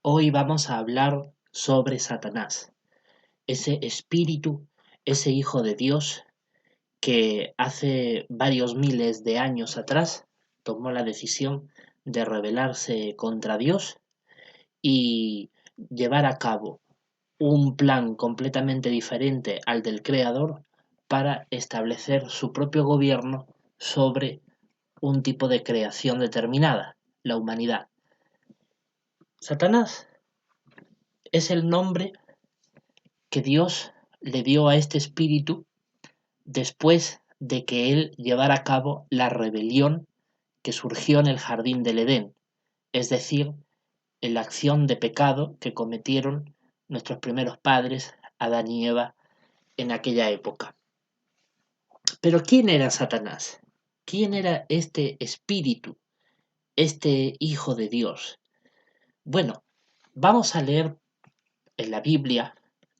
Hoy vamos a hablar sobre Satanás, ese espíritu, ese hijo de Dios que hace varios miles de años atrás tomó la decisión de rebelarse contra Dios y llevar a cabo un plan completamente diferente al del Creador para establecer su propio gobierno sobre un tipo de creación determinada, la humanidad. Satanás es el nombre que Dios le dio a este espíritu después de que él llevara a cabo la rebelión que surgió en el jardín del Edén, es decir, en la acción de pecado que cometieron nuestros primeros padres, Adán y Eva, en aquella época. Pero ¿quién era Satanás? ¿Quién era este espíritu, este hijo de Dios? Bueno, vamos a leer en la Biblia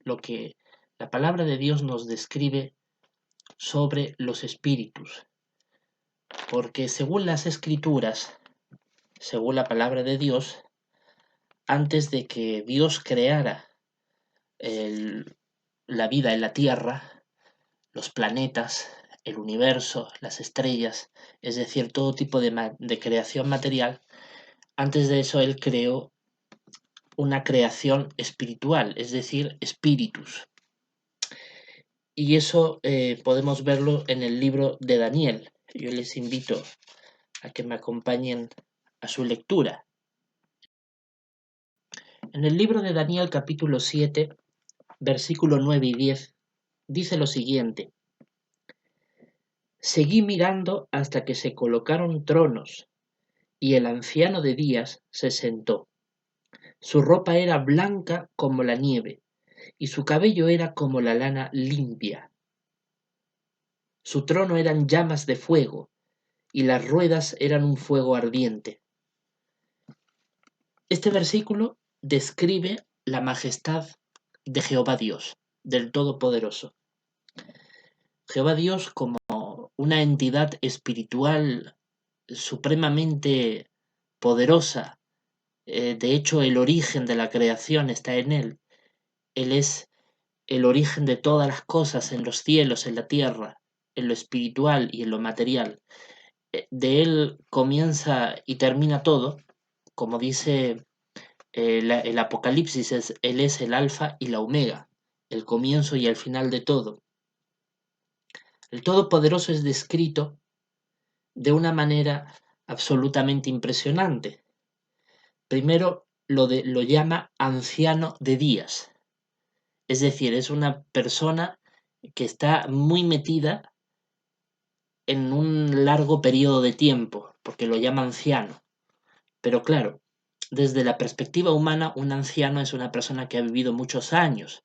lo que la palabra de Dios nos describe sobre los espíritus, porque según las escrituras, según la palabra de Dios, antes de que Dios creara el- la vida en la tierra, los planetas, el universo, las estrellas, es decir, todo tipo de creación material, antes de eso él creó una creación espiritual, es decir, espíritus. Y eso podemos verlo en el libro de Daniel. Yo les invito a que me acompañen a su lectura. En el libro de Daniel capítulo 7, versículo 9 y 10, dice lo siguiente: Seguí mirando hasta que se colocaron tronos, y el anciano de días se sentó. Su ropa era blanca como la nieve, y su cabello era como la lana limpia. Su trono eran llamas de fuego, y las ruedas eran un fuego ardiente. Este versículo describe la majestad de Jehová Dios, del Todopoderoso. Jehová Dios como una entidad espiritual supremamente poderosa. De hecho, el origen de la creación está en Él. Él es el origen de todas las cosas en los cielos, en la tierra, en lo espiritual y en lo material. De Él comienza y termina todo, como dice el Apocalipsis, Él es el alfa y la omega, el comienzo y el final de todo. El Todopoderoso es descrito de una manera absolutamente impresionante. Primero lo llama anciano de días, es decir, es una persona que está muy metida en un largo periodo de tiempo, porque lo llama anciano. Pero claro, desde la perspectiva humana, un anciano es una persona que ha vivido muchos años.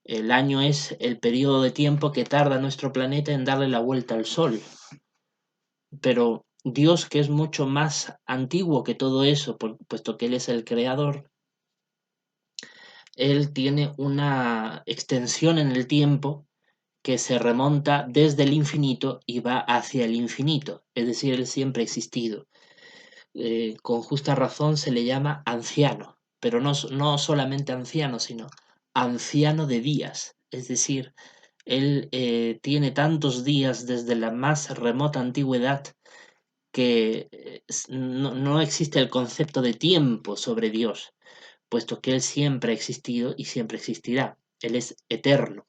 El año es el periodo de tiempo que tarda nuestro planeta en darle la vuelta al Sol. Pero Dios, que es mucho más antiguo que todo eso, puesto que Él es el creador, Él tiene una extensión en el tiempo que se remonta desde el infinito y va hacia el infinito, es decir, Él siempre ha existido. Con justa razón se le llama anciano, pero no solamente anciano, sino anciano de días, es decir, Él tiene tantos días desde la más remota antigüedad que no existe el concepto de tiempo sobre Dios, puesto que Él siempre ha existido y siempre existirá. Él es eterno.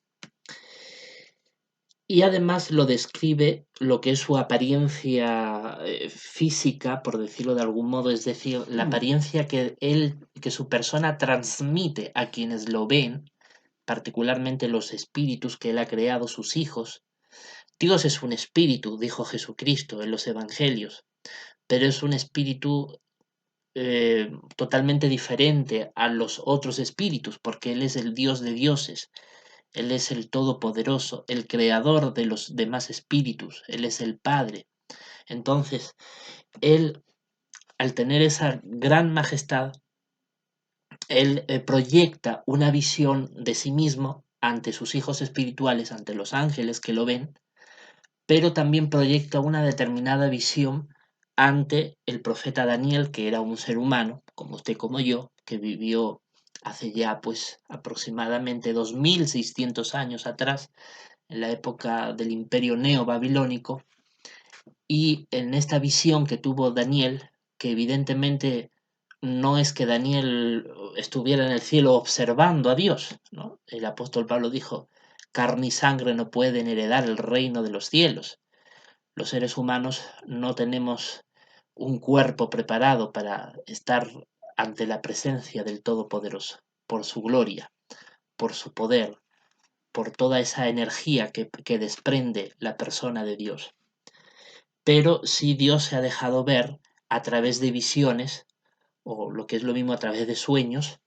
Y además lo describe lo que es su apariencia física, por decirlo de algún modo, es decir, la apariencia que su persona transmite a quienes lo ven, particularmente los espíritus que Él ha creado, sus hijos. Dios es un espíritu, dijo Jesucristo en los Evangelios, pero es un espíritu totalmente diferente a los otros espíritus, porque Él es el Dios de dioses, Él es el Todopoderoso, el creador de los demás espíritus, Él es el Padre. Entonces, Él, al tener esa gran majestad, Él proyecta una visión de sí mismo ante sus hijos espirituales, ante los ángeles que lo ven, pero también proyecta una determinada visión ante el profeta Daniel, que era un ser humano, como usted, como yo, que vivió hace ya pues aproximadamente 2600 años atrás, en la época del imperio neobabilónico, y en esta visión que tuvo Daniel, que evidentemente no es que Daniel estuviera en el cielo observando a Dios, ¿no? El apóstol Pablo dijo, carne y sangre no pueden heredar el reino de los cielos. Los seres humanos no tenemos un cuerpo preparado para estar ante la presencia del Todopoderoso, por su gloria, por su poder, por toda esa energía que desprende la persona de Dios. Pero sí Dios se ha dejado ver a través de visiones, o lo que es lo mismo a través de sueños,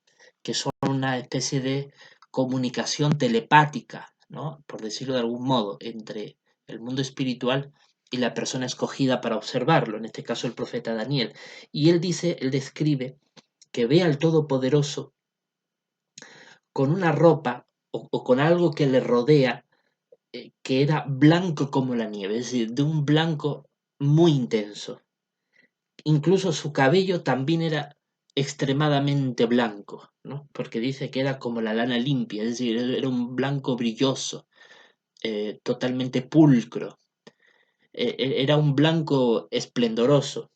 que son una especie de comunicación telepática, ¿no? Por decirlo de algún modo, entre el mundo espiritual y la persona escogida para observarlo, en este caso el profeta Daniel. Y él describe que ve al Todopoderoso con una ropa o con algo que le rodea, que era blanco como la nieve, es decir, de un blanco muy intenso. Incluso su cabello también era extremadamente blanco, ¿no? Porque dice que era como la lana limpia, es decir, era un blanco brilloso, totalmente pulcro, era un blanco esplendoroso.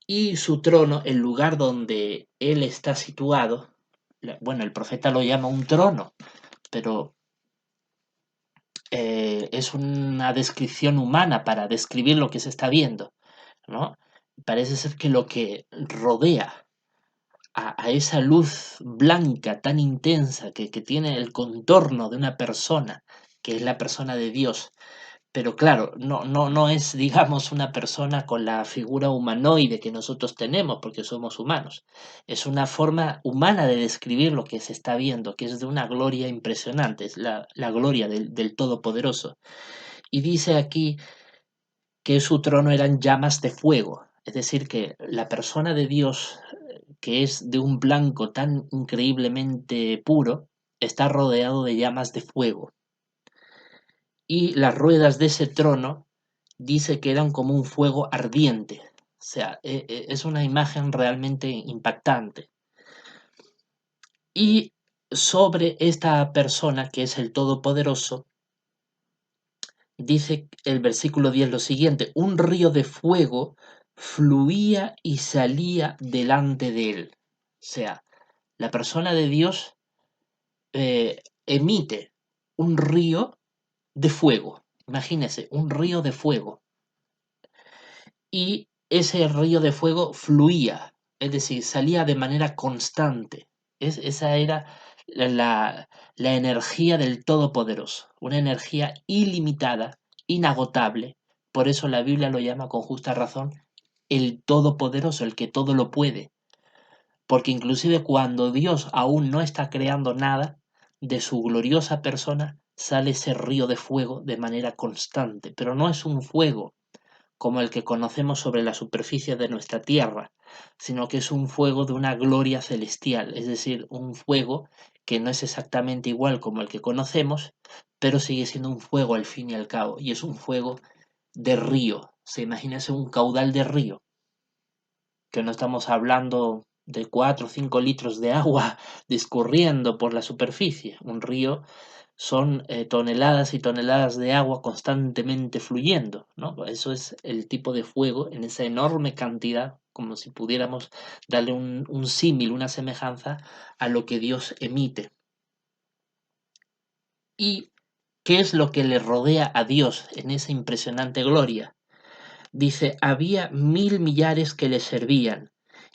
Y su trono, el lugar donde él está situado, bueno, el profeta lo llama un trono, pero es una descripción humana para describir lo que se está viendo, ¿no? Parece ser que lo que rodea a esa luz blanca tan intensa que tiene el contorno de una persona, que es la persona de Dios, pero claro, no es, digamos, una persona con la figura humanoide que nosotros tenemos, porque somos humanos. Es una forma humana de describir lo que se está viendo, que es de una gloria impresionante, es la gloria del Todopoderoso. Y dice aquí que su trono eran llamas de fuego, es decir, que la persona de Dios, que es de un blanco tan increíblemente puro, está rodeado de llamas de fuego. Y las ruedas de ese trono dice que eran como un fuego ardiente. O sea, es una imagen realmente impactante. Y sobre esta persona, que es el Todopoderoso, dice el versículo 10 lo siguiente: un río de fuego fluía y salía delante de él. O sea, la persona de Dios emite un río de fuego. Imagínese, un río de fuego. Y ese río de fuego fluía, es decir, salía de manera constante. Esa era la energía del Todopoderoso, una energía ilimitada, inagotable. Por eso la Biblia lo llama con justa razón el Todopoderoso, el que todo lo puede. Porque inclusive cuando Dios aún no está creando nada, de su gloriosa persona sale ese río de fuego de manera constante, pero no es un fuego como el que conocemos sobre la superficie de nuestra tierra, sino que es un fuego de una gloria celestial, es decir, un fuego que no es exactamente igual como el que conocemos, pero sigue siendo un fuego al fin y al cabo, y es un fuego de río. Se imagínese un caudal de río, que no estamos hablando de 4 o 5 litros de agua discurriendo por la superficie. Un río son toneladas y toneladas de agua constantemente fluyendo, ¿no? Eso es el tipo de fuego en esa enorme cantidad, como si pudiéramos darle un símil, una semejanza a lo que Dios emite. ¿Y qué es lo que le rodea a Dios en esa impresionante gloria? Dice, había 1000 millares que le servían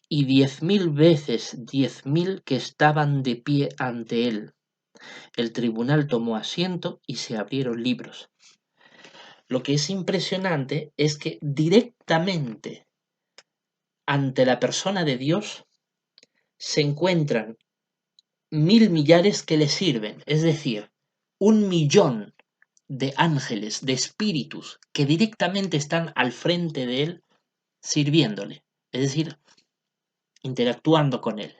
y 10.000 veces 10.000 que estaban de pie ante él. El tribunal tomó asiento y se abrieron libros. Lo que es impresionante es que directamente ante la persona de Dios se encuentran 1000 millares que le sirven, es decir, 1.000.000 de ángeles, de espíritus que directamente están al frente de él sirviéndole, es decir, interactuando con él.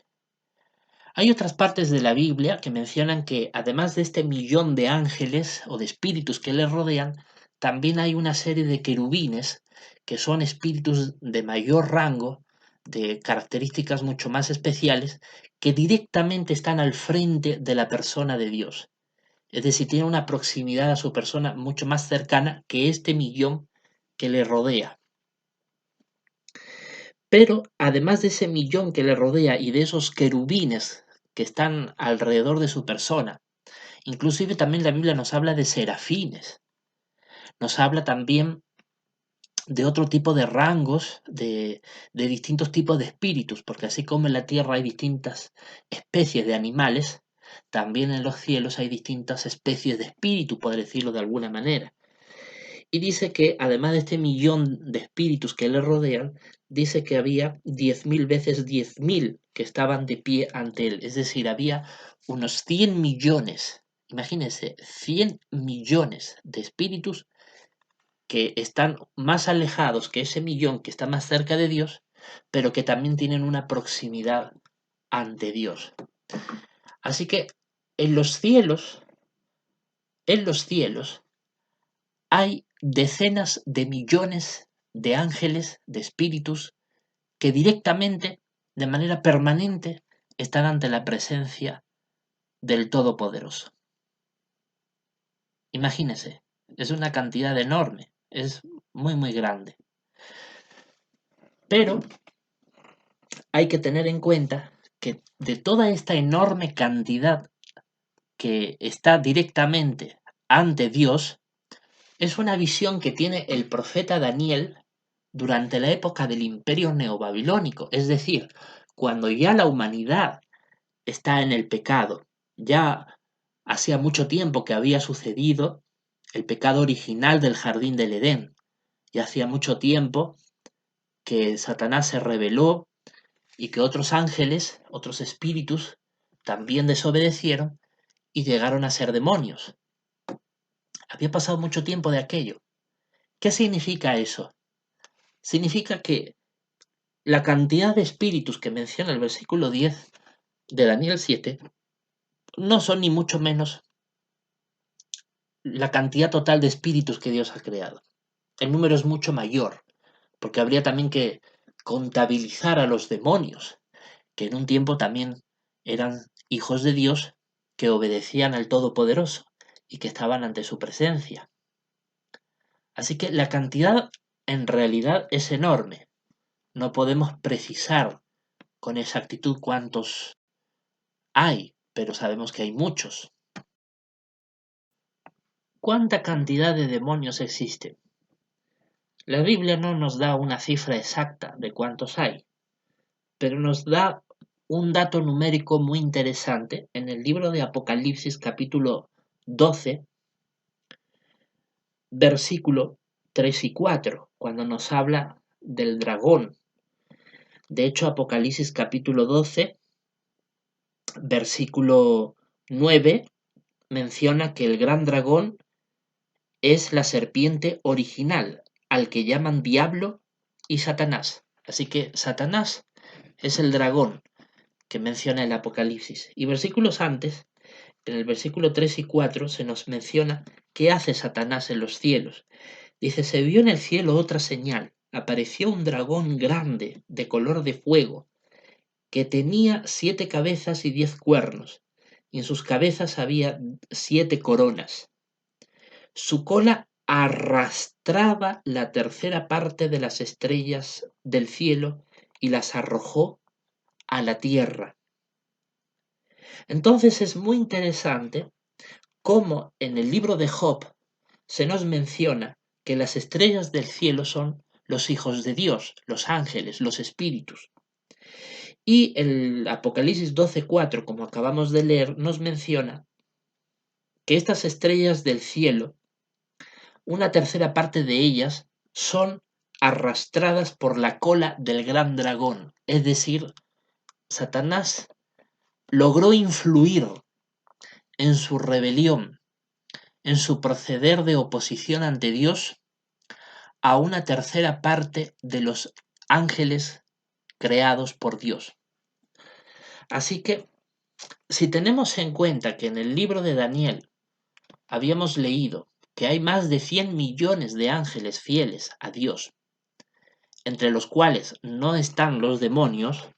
Hay otras partes de la Biblia que mencionan que además de este millón de ángeles o de espíritus que le rodean, también hay una serie de querubines que son espíritus de mayor rango, de características mucho más especiales, que directamente están al frente de la persona de Dios. Es decir, tienen una proximidad a su persona mucho más cercana que este millón que le rodea. Pero además de ese millón que le rodea y de esos querubines que están alrededor de su persona, inclusive también la Biblia nos habla de serafines, nos habla también de otro tipo de rangos, de distintos tipos de espíritus, porque así como en la tierra hay distintas especies de animales, también en los cielos hay distintas especies de espíritu, por decirlo de alguna manera. Y dice que además de este millón de espíritus que le rodean, dice que había 10.000 veces 10.000 que estaban de pie ante él. Es decir, había unos 100 millones, imagínense, 100 millones de espíritus que están más alejados que ese millón que está más cerca de Dios, pero que también tienen una proximidad ante Dios. Así que en los cielos, en los cielos, hay decenas de millones de ángeles, de espíritus, que directamente, de manera permanente, están ante la presencia del Todopoderoso. Imagínese, es una cantidad enorme, es muy, muy grande. Pero hay que tener en cuenta que de toda esta enorme cantidad que está directamente ante Dios, es una visión que tiene el profeta Daniel durante la época del imperio neobabilónico, es decir, cuando ya la humanidad está en el pecado, ya hacía mucho tiempo que había sucedido el pecado original del jardín del Edén, ya hacía mucho tiempo que Satanás se rebeló y que otros ángeles, otros espíritus, también desobedecieron y llegaron a ser demonios. Había pasado mucho tiempo de aquello. ¿Qué significa eso? Significa que la cantidad de espíritus que menciona el versículo 10 de Daniel 7 no son ni mucho menos la cantidad total de espíritus que Dios ha creado. El número es mucho mayor, porque habría también que contabilizar a los demonios, que en un tiempo también eran hijos de Dios que obedecían al Todopoderoso y que estaban ante su presencia. Así que la cantidad en realidad es enorme. No podemos precisar con exactitud cuántos hay, pero sabemos que hay muchos. ¿Cuánta cantidad de demonios existe? La Biblia no nos da una cifra exacta de cuántos hay, pero nos da un dato numérico muy interesante en el libro de Apocalipsis capítulo 12, versículo 3 y 4, cuando nos habla del dragón. De hecho, Apocalipsis capítulo 12, versículo 9, menciona que el gran dragón es la serpiente original, al que llaman Diablo y Satanás. Así que Satanás es el dragón que menciona el Apocalipsis. Y versículos antes, en el versículo 3 y 4, se nos menciona qué hace Satanás en los cielos. Dice, se vio en el cielo otra señal. Apareció un dragón grande, de color de fuego, que tenía 7 cabezas y 10 cuernos, y en sus cabezas había 7 coronas. Su cola arrastraba la tercera parte de las estrellas del cielo y las arrojó a la tierra. Entonces es muy interesante cómo en el libro de Job se nos menciona que las estrellas del cielo son los hijos de Dios, los ángeles, los espíritus. Y el Apocalipsis 12:4, como acabamos de leer, nos menciona que estas estrellas del cielo, una tercera parte de ellas son arrastradas por la cola del gran dragón. Es decir, Satanás logró influir en su rebelión, en su proceder de oposición ante Dios, a una tercera parte de los ángeles creados por Dios. Así que, si tenemos en cuenta que en el libro de Daniel habíamos leído que hay más de 100 millones de ángeles fieles a Dios, entre los cuales no están los demonios,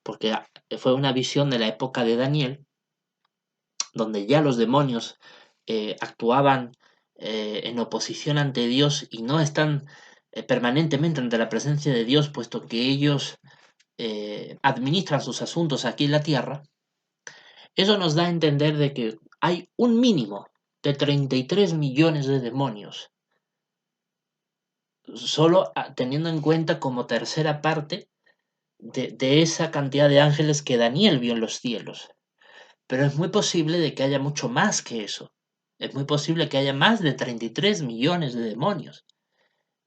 porque fue una visión de la época de Daniel, donde ya los demonios actuaban en oposición ante Dios y no están permanentemente ante la presencia de Dios, puesto que ellos administran sus asuntos aquí en la tierra. Eso nos da a entender de que hay un mínimo de 33 millones de demonios, solo teniendo en cuenta como tercera parte de esa cantidad de ángeles que Daniel vio en los cielos. Pero es muy posible de que haya mucho más que eso. Es muy posible que haya más de 33 millones de demonios.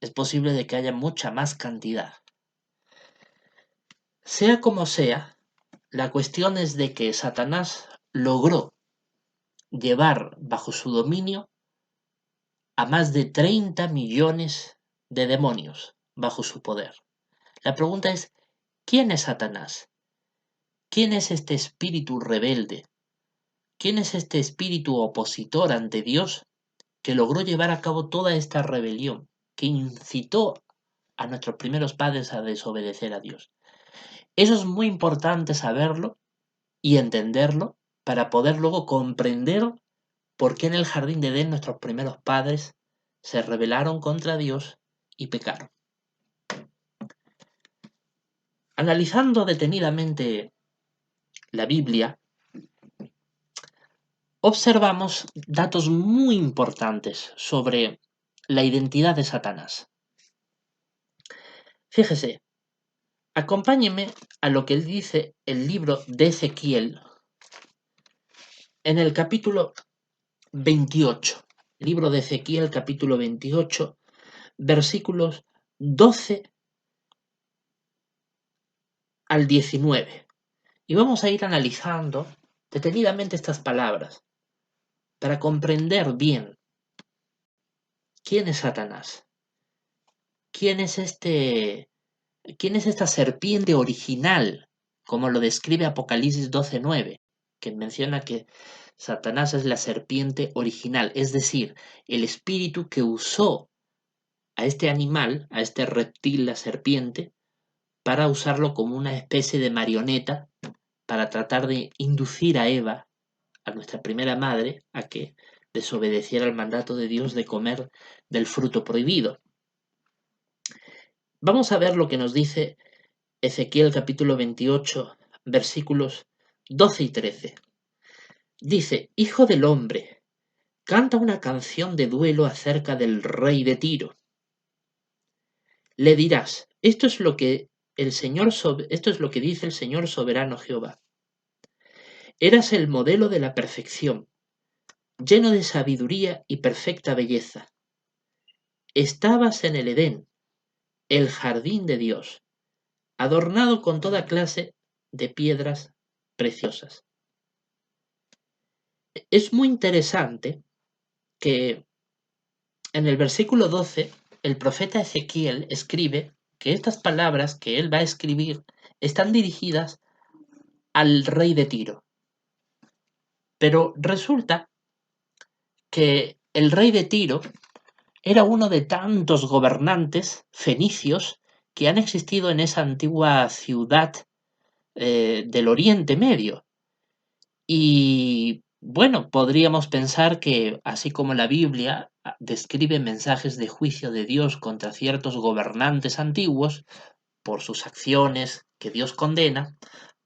Es posible de que haya mucha más cantidad. Sea como sea, la cuestión es de que Satanás logró llevar bajo su dominio a más de 30 millones de demonios bajo su poder. La pregunta es, ¿quién es Satanás? ¿Quién es este espíritu rebelde? ¿Quién es este espíritu opositor ante Dios que logró llevar a cabo toda esta rebelión, que incitó a nuestros primeros padres a desobedecer a Dios? Eso es muy importante saberlo y entenderlo para poder luego comprender por qué en el jardín de Edén nuestros primeros padres se rebelaron contra Dios y pecaron. Analizando detenidamente la Biblia, observamos datos muy importantes sobre la identidad de Satanás. Fíjese, acompáñeme a lo que dice el libro de Ezequiel en el capítulo 28. Libro de Ezequiel, capítulo 28, versículos 12 al 19. Y vamos a ir analizando detenidamente estas palabras para comprender bien quién es Satanás, quién es esta serpiente original, como lo describe Apocalipsis 12:9, que menciona que Satanás es la serpiente original, es decir, el espíritu que usó a este animal, a este reptil, la serpiente, para usarlo como una especie de marioneta para tratar de inducir a Eva, a nuestra primera madre, a que desobedeciera el mandato de Dios de comer del fruto prohibido. Vamos a ver lo que nos dice Ezequiel capítulo 28, versículos 12 y 13. Dice, Hijo del hombre, canta una canción de duelo acerca del rey de Tiro. Le dirás, esto es lo que dice el Señor soberano Jehová. Eras el modelo de la perfección, lleno de sabiduría y perfecta belleza. Estabas en el Edén, el jardín de Dios, adornado con toda clase de piedras preciosas. Es muy interesante que en el versículo 12 el profeta Ezequiel escribe que estas palabras que él va a escribir están dirigidas al rey de Tiro. Pero resulta que el rey de Tiro era uno de tantos gobernantes fenicios que han existido en esa antigua ciudad del Oriente Medio. Y bueno, podríamos pensar que así como la Biblia describe mensajes de juicio de Dios contra ciertos gobernantes antiguos por sus acciones que Dios condena,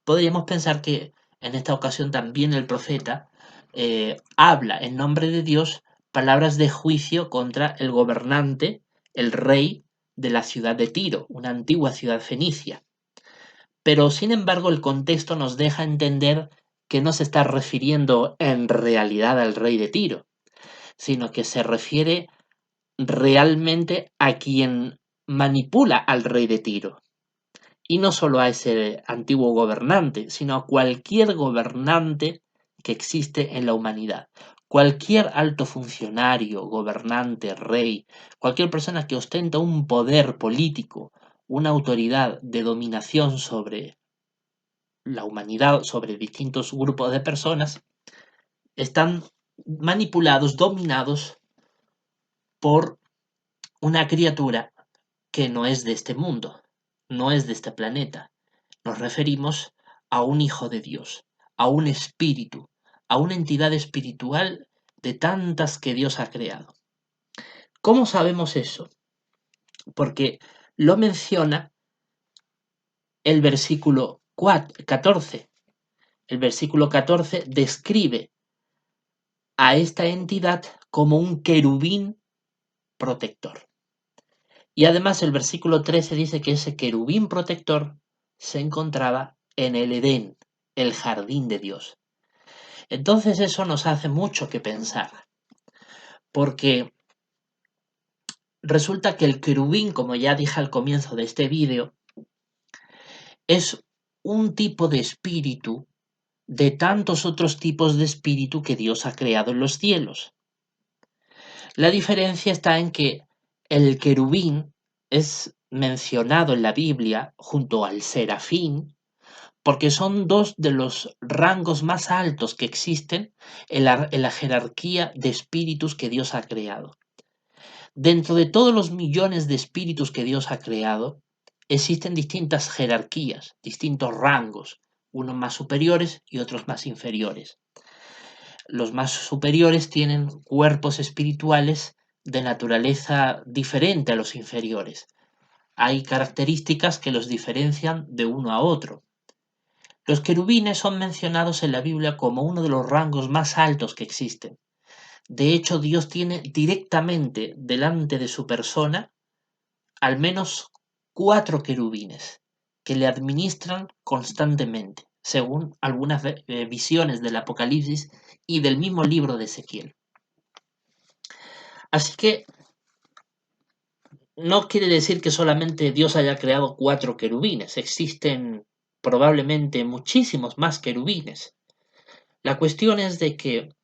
podríamos pensar que en esta ocasión también el profeta habla en nombre de Dios palabras de juicio contra el gobernante, el rey de la ciudad de Tiro, una antigua ciudad fenicia. Pero sin embargo el contexto nos deja entender que no se está refiriendo en realidad al rey de Tiro, sino que se refiere realmente a quien manipula al rey de Tiro. Y no solo a ese antiguo gobernante, sino a cualquier gobernante que existe en la humanidad. Cualquier alto funcionario, gobernante, rey, cualquier persona que ostenta un poder político, una autoridad de dominación sobre la humanidad, sobre distintos grupos de personas, están manipulados, dominados por una criatura que no es de este mundo, no es de este planeta. Nos referimos a un hijo de Dios, a un espíritu, a una entidad espiritual de tantas que Dios ha creado. ¿Cómo sabemos eso? Porque lo menciona el versículo 14. El versículo 14 describe a esta entidad como un querubín protector. Y además el versículo 13 dice que ese querubín protector se encontraba en el Edén, el jardín de Dios. Entonces eso nos hace mucho que pensar, porque resulta que el querubín, como ya dije al comienzo de este vídeo, es un tipo de espíritu de tantos otros tipos de espíritu que Dios ha creado en los cielos. La diferencia está en que el querubín es mencionado en la Biblia junto al serafín, porque son dos de los rangos más altos que existen en la jerarquía de espíritus que Dios ha creado. Dentro de todos los millones de espíritus que Dios ha creado, existen distintas jerarquías, distintos rangos, unos más superiores y otros más inferiores. Los más superiores tienen cuerpos espirituales de naturaleza diferente a los inferiores. Hay características que los diferencian de uno a otro. Los querubines son mencionados en la Biblia como uno de los rangos más altos que existen. De hecho, Dios tiene directamente delante de su persona al menos 4 querubines que le administran constantemente, según algunas visiones del Apocalipsis y del mismo libro de Ezequiel. Así que no quiere decir que solamente Dios haya creado 4 querubines, existen probablemente muchísimos más querubines. La cuestión es de que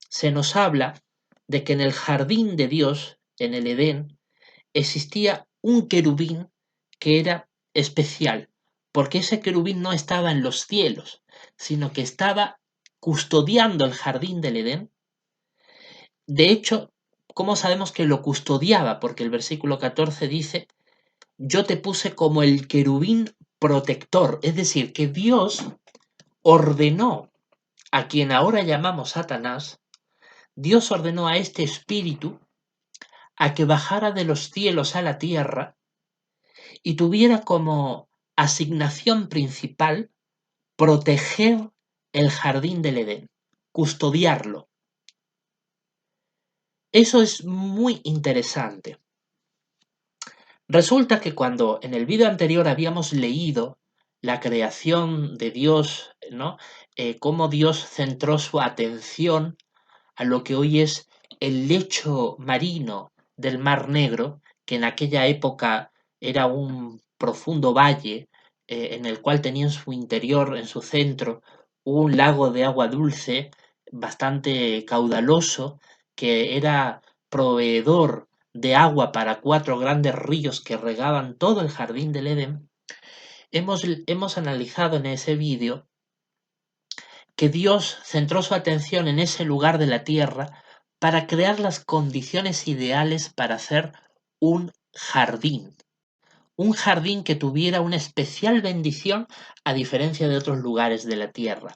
se nos habla de que en el jardín de Dios, en el Edén, existía un querubín que era especial, porque ese querubín no estaba en los cielos, sino que estaba custodiando el jardín del Edén. De hecho, ¿cómo sabemos que lo custodiaba? Porque el versículo 14 dice, yo te puse como el querubín protector, es decir, que Dios ordenó a quien ahora llamamos Satanás, Dios ordenó a este espíritu a que bajara de los cielos a la tierra y tuviera como asignación principal proteger el jardín del Edén, custodiarlo. Eso es muy interesante. Resulta que cuando en el vídeo anterior habíamos leído la creación de Dios, ¿no? Cómo Dios centró su atención a lo que hoy es el lecho marino del Mar Negro, que en aquella época era un profundo valle en el cual tenía en su interior, en su centro, un lago de agua dulce bastante caudaloso, que era proveedor de agua para 4 grandes ríos que regaban todo el jardín del Edén. Hemos analizado en ese vídeo que Dios centró su atención en ese lugar de la tierra para crear las condiciones ideales para hacer un jardín que tuviera una especial bendición a diferencia de otros lugares de la tierra,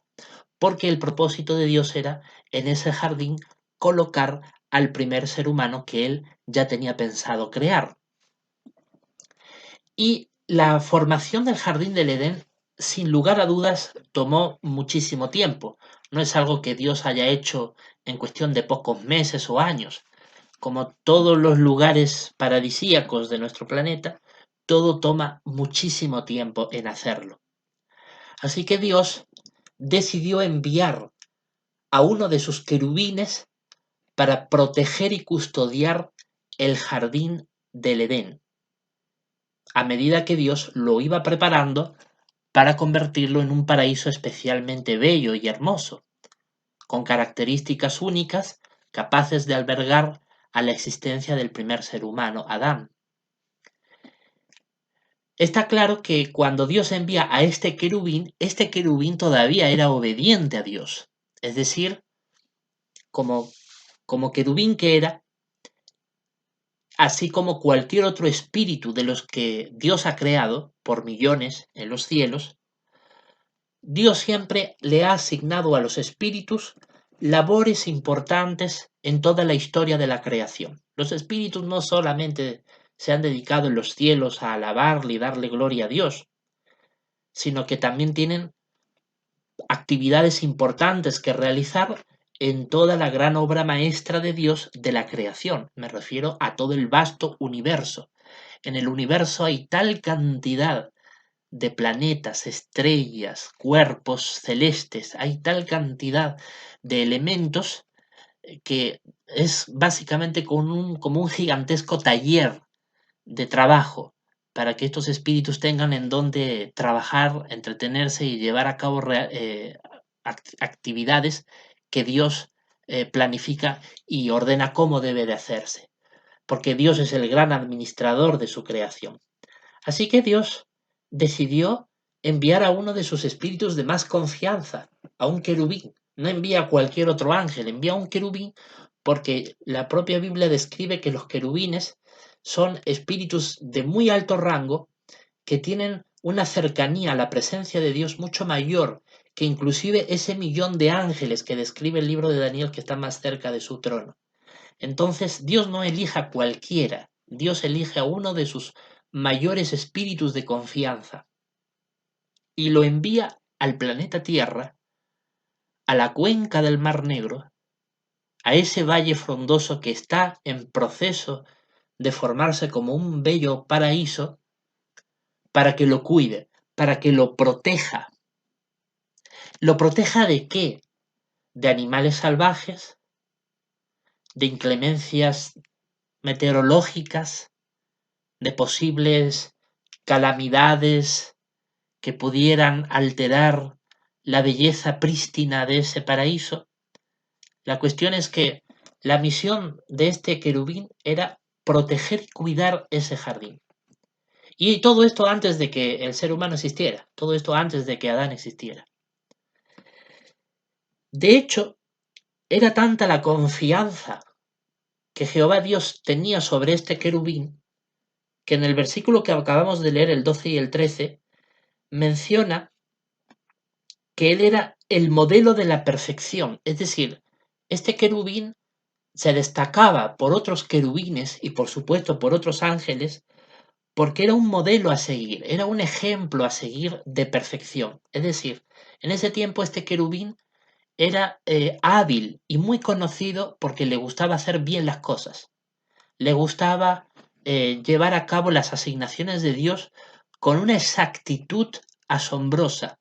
porque el propósito de Dios era en ese jardín colocar al primer ser humano que él ya tenía pensado crear. Y la formación del jardín del Edén, sin lugar a dudas, tomó muchísimo tiempo. No es algo que Dios haya hecho en cuestión de pocos meses o años. Como todos los lugares paradisíacos de nuestro planeta, todo toma muchísimo tiempo en hacerlo. Así que Dios decidió enviar a uno de sus querubines para proteger y custodiar el jardín del Edén, a medida que Dios lo iba preparando para convertirlo en un paraíso especialmente bello y hermoso, con características únicas capaces de albergar a la existencia del primer ser humano, Adán. Está claro que cuando Dios envía a este querubín todavía era obediente a Dios. Es decir, como querubín que era, así como cualquier otro espíritu de los que Dios ha creado, por millones en los cielos, Dios siempre le ha asignado a los espíritus labores importantes en toda la historia de la creación. Los espíritus no solamente se han dedicado en los cielos a alabarle y darle gloria a Dios, sino que también tienen actividades importantes que realizar en toda la gran obra maestra de Dios de la creación. Me refiero a todo el vasto universo. En el universo hay tal cantidad de planetas, estrellas, cuerpos celestes, hay tal cantidad de elementos que es básicamente como un gigantesco taller de trabajo para que estos espíritus tengan en donde trabajar, entretenerse y llevar a cabo actividades que Dios planifica y ordena cómo debe de hacerse, porque Dios es el gran administrador de su creación. Así que Dios decidió enviar a uno de sus espíritus de más confianza, a un querubín. No envía a cualquier otro ángel, envía a un querubín porque la propia Biblia describe que los querubines son espíritus de muy alto rango que tienen una cercanía a la presencia de Dios mucho mayor que inclusive ese millón de ángeles que describe el libro de Daniel que está más cerca de su trono. Entonces Dios no elige a cualquiera, Dios elige a uno de sus mayores espíritus de confianza y lo envía al planeta Tierra, a la cuenca del Mar Negro, a ese valle frondoso que está en proceso de formarse como un bello paraíso, para que lo cuide, para que lo proteja. ¿Lo proteja de qué? De animales salvajes, de inclemencias meteorológicas, de posibles calamidades que pudieran alterar la belleza prístina de ese paraíso. La cuestión es que la misión de este querubín era proteger y cuidar ese jardín. Y todo esto antes de que el ser humano existiera, todo esto antes de que Adán existiera. De hecho, era tanta la confianza que Jehová Dios tenía sobre este querubín, que en el versículo que acabamos de leer, el 12 y el 13, menciona que él era el modelo de la perfección. Es decir, este querubín se destacaba por otros querubines y por supuesto por otros ángeles, porque era un modelo a seguir, era un ejemplo a seguir de perfección. Es decir, en ese tiempo este querubín era hábil y muy conocido porque le gustaba hacer bien las cosas. Le gustaba llevar a cabo las asignaciones de Dios con una exactitud asombrosa.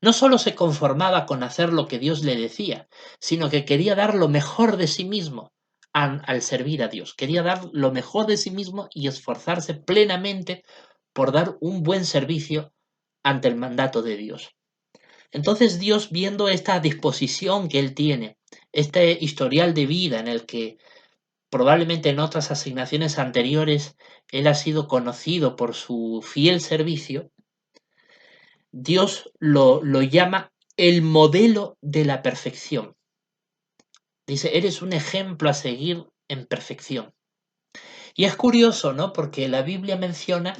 No solo se conformaba con hacer lo que Dios le decía, sino que quería dar lo mejor de sí mismo al servir a Dios. Quería dar lo mejor de sí mismo y esforzarse plenamente por dar un buen servicio ante el mandato de Dios. Entonces Dios, viendo esta disposición que él tiene, este historial de vida en el que probablemente en otras asignaciones anteriores él ha sido conocido por su fiel servicio, Dios lo llama el modelo de la perfección. Dice, eres un ejemplo a seguir en perfección. Y es curioso, ¿no? Porque la Biblia menciona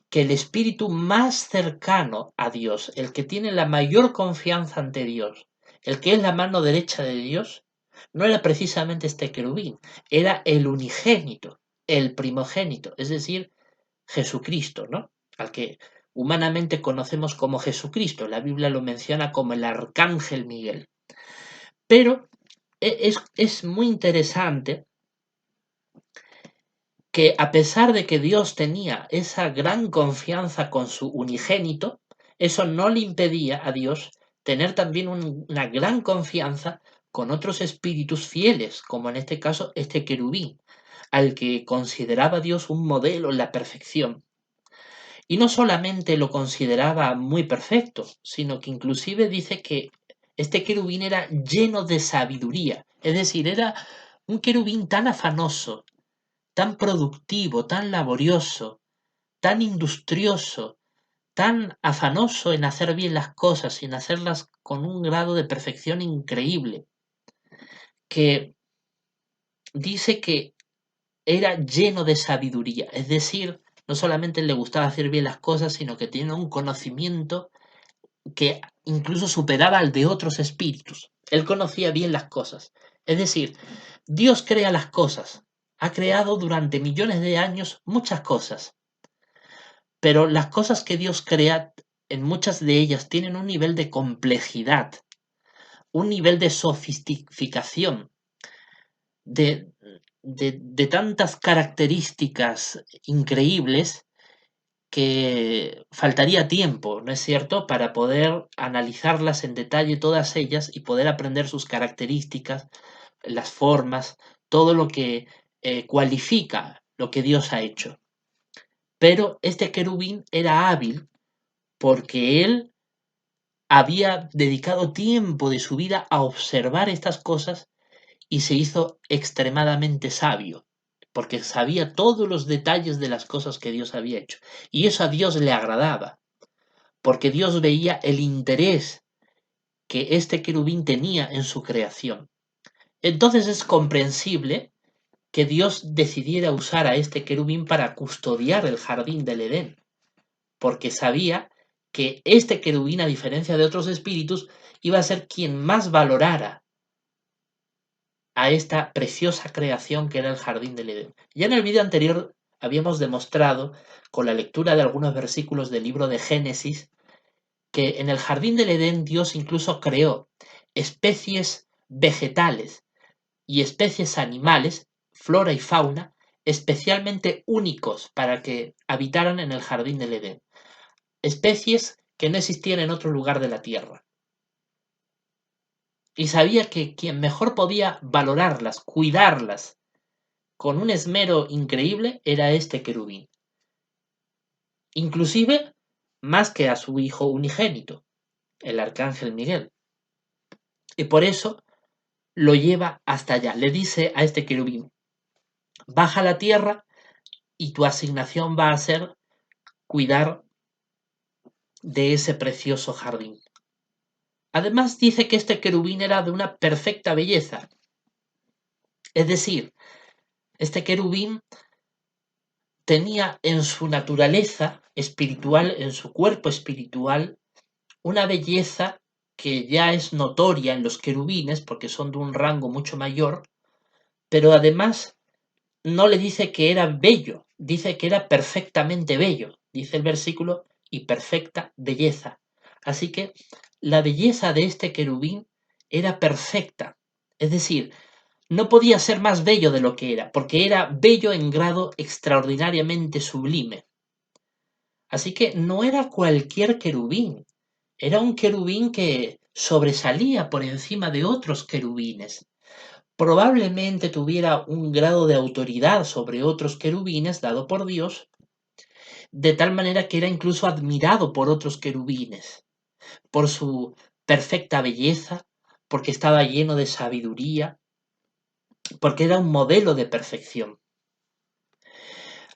que el espíritu más cercano a Dios, el que tiene la mayor confianza ante Dios, el que es la mano derecha de Dios, no era precisamente este querubín, era el unigénito, el primogénito, es decir, Jesucristo, ¿no? Al que humanamente conocemos como Jesucristo. La Biblia lo menciona como el arcángel Miguel. Pero es muy interesante que a pesar de que Dios tenía esa gran confianza con su unigénito, eso no le impedía a Dios tener también una gran confianza con otros espíritus fieles, como en este caso este querubín, al que consideraba Dios un modelo en la perfección. Y no solamente lo consideraba muy perfecto, sino que inclusive dice que este querubín era lleno de sabiduría, es decir, era un querubín tan afanoso, tan productivo, tan laborioso, tan industrioso, tan afanoso en hacer bien las cosas y en hacerlas con un grado de perfección increíble, que dice que era lleno de sabiduría, es decir, no solamente le gustaba hacer bien las cosas, sino que tenía un conocimiento que incluso superaba al de otros espíritus. Él conocía bien las cosas. Es decir, Dios crea las cosas. Ha creado durante millones de años muchas cosas. Pero las cosas que Dios crea, en muchas de ellas, tienen un nivel de complejidad, un nivel de sofisticación, de, de tantas características increíbles que faltaría tiempo, ¿no es cierto?, para poder analizarlas en detalle todas ellas y poder aprender sus características, las formas, todo lo que cualifica lo que Dios ha hecho. Pero este querubín era hábil porque él había dedicado tiempo de su vida a observar estas cosas y se hizo extremadamente sabio, porque sabía todos los detalles de las cosas que Dios había hecho. Y eso a Dios le agradaba, porque Dios veía el interés que este querubín tenía en su creación. Entonces es comprensible que Dios decidiera usar a este querubín para custodiar el jardín del Edén, porque sabía que este querubín, a diferencia de otros espíritus, iba a ser quien más valorara a esta preciosa creación que era el jardín del Edén. Ya en el vídeo anterior habíamos demostrado, con la lectura de algunos versículos del libro de Génesis, que en el jardín del Edén Dios incluso creó especies vegetales y especies animales, flora y fauna, especialmente únicos para que habitaran en el jardín del Edén. Especies que no existían en otro lugar de la tierra. Y sabía que quien mejor podía valorarlas, cuidarlas, con un esmero increíble, era este querubín. Inclusive más que a su hijo unigénito, el arcángel Miguel. Y por eso lo lleva hasta allá. Le dice a este querubín, baja a la tierra y tu asignación va a ser cuidar de ese precioso jardín. Además dice que este querubín era de una perfecta belleza. Es decir, este querubín tenía en su naturaleza espiritual, en su cuerpo espiritual, una belleza que ya es notoria en los querubines porque son de un rango mucho mayor, pero además no le dice que era bello, dice que era perfectamente bello, dice el versículo, y perfecta belleza. Así que la belleza de este querubín era perfecta, es decir, no podía ser más bello de lo que era, porque era bello en grado extraordinariamente sublime. Así que no era cualquier querubín, era un querubín que sobresalía por encima de otros querubines. Probablemente tuviera un grado de autoridad sobre otros querubines dado por Dios, de tal manera que era incluso admirado por otros querubines, por su perfecta belleza, porque estaba lleno de sabiduría, porque era un modelo de perfección.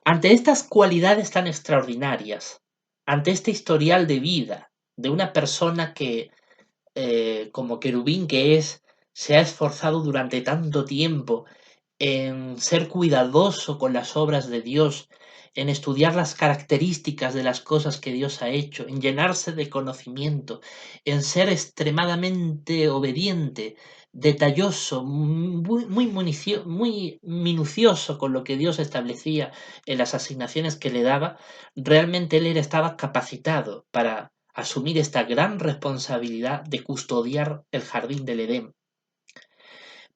Ante estas cualidades tan extraordinarias, ante este historial de vida de una persona que, como querubín que es, se ha esforzado durante tanto tiempo en ser cuidadoso con las obras de Dios, en estudiar las características de las cosas que Dios ha hecho, en llenarse de conocimiento, en ser extremadamente obediente, detalloso, muy minucioso con lo que Dios establecía en las asignaciones que le daba, realmente él estaba capacitado para asumir esta gran responsabilidad de custodiar el jardín del Edén.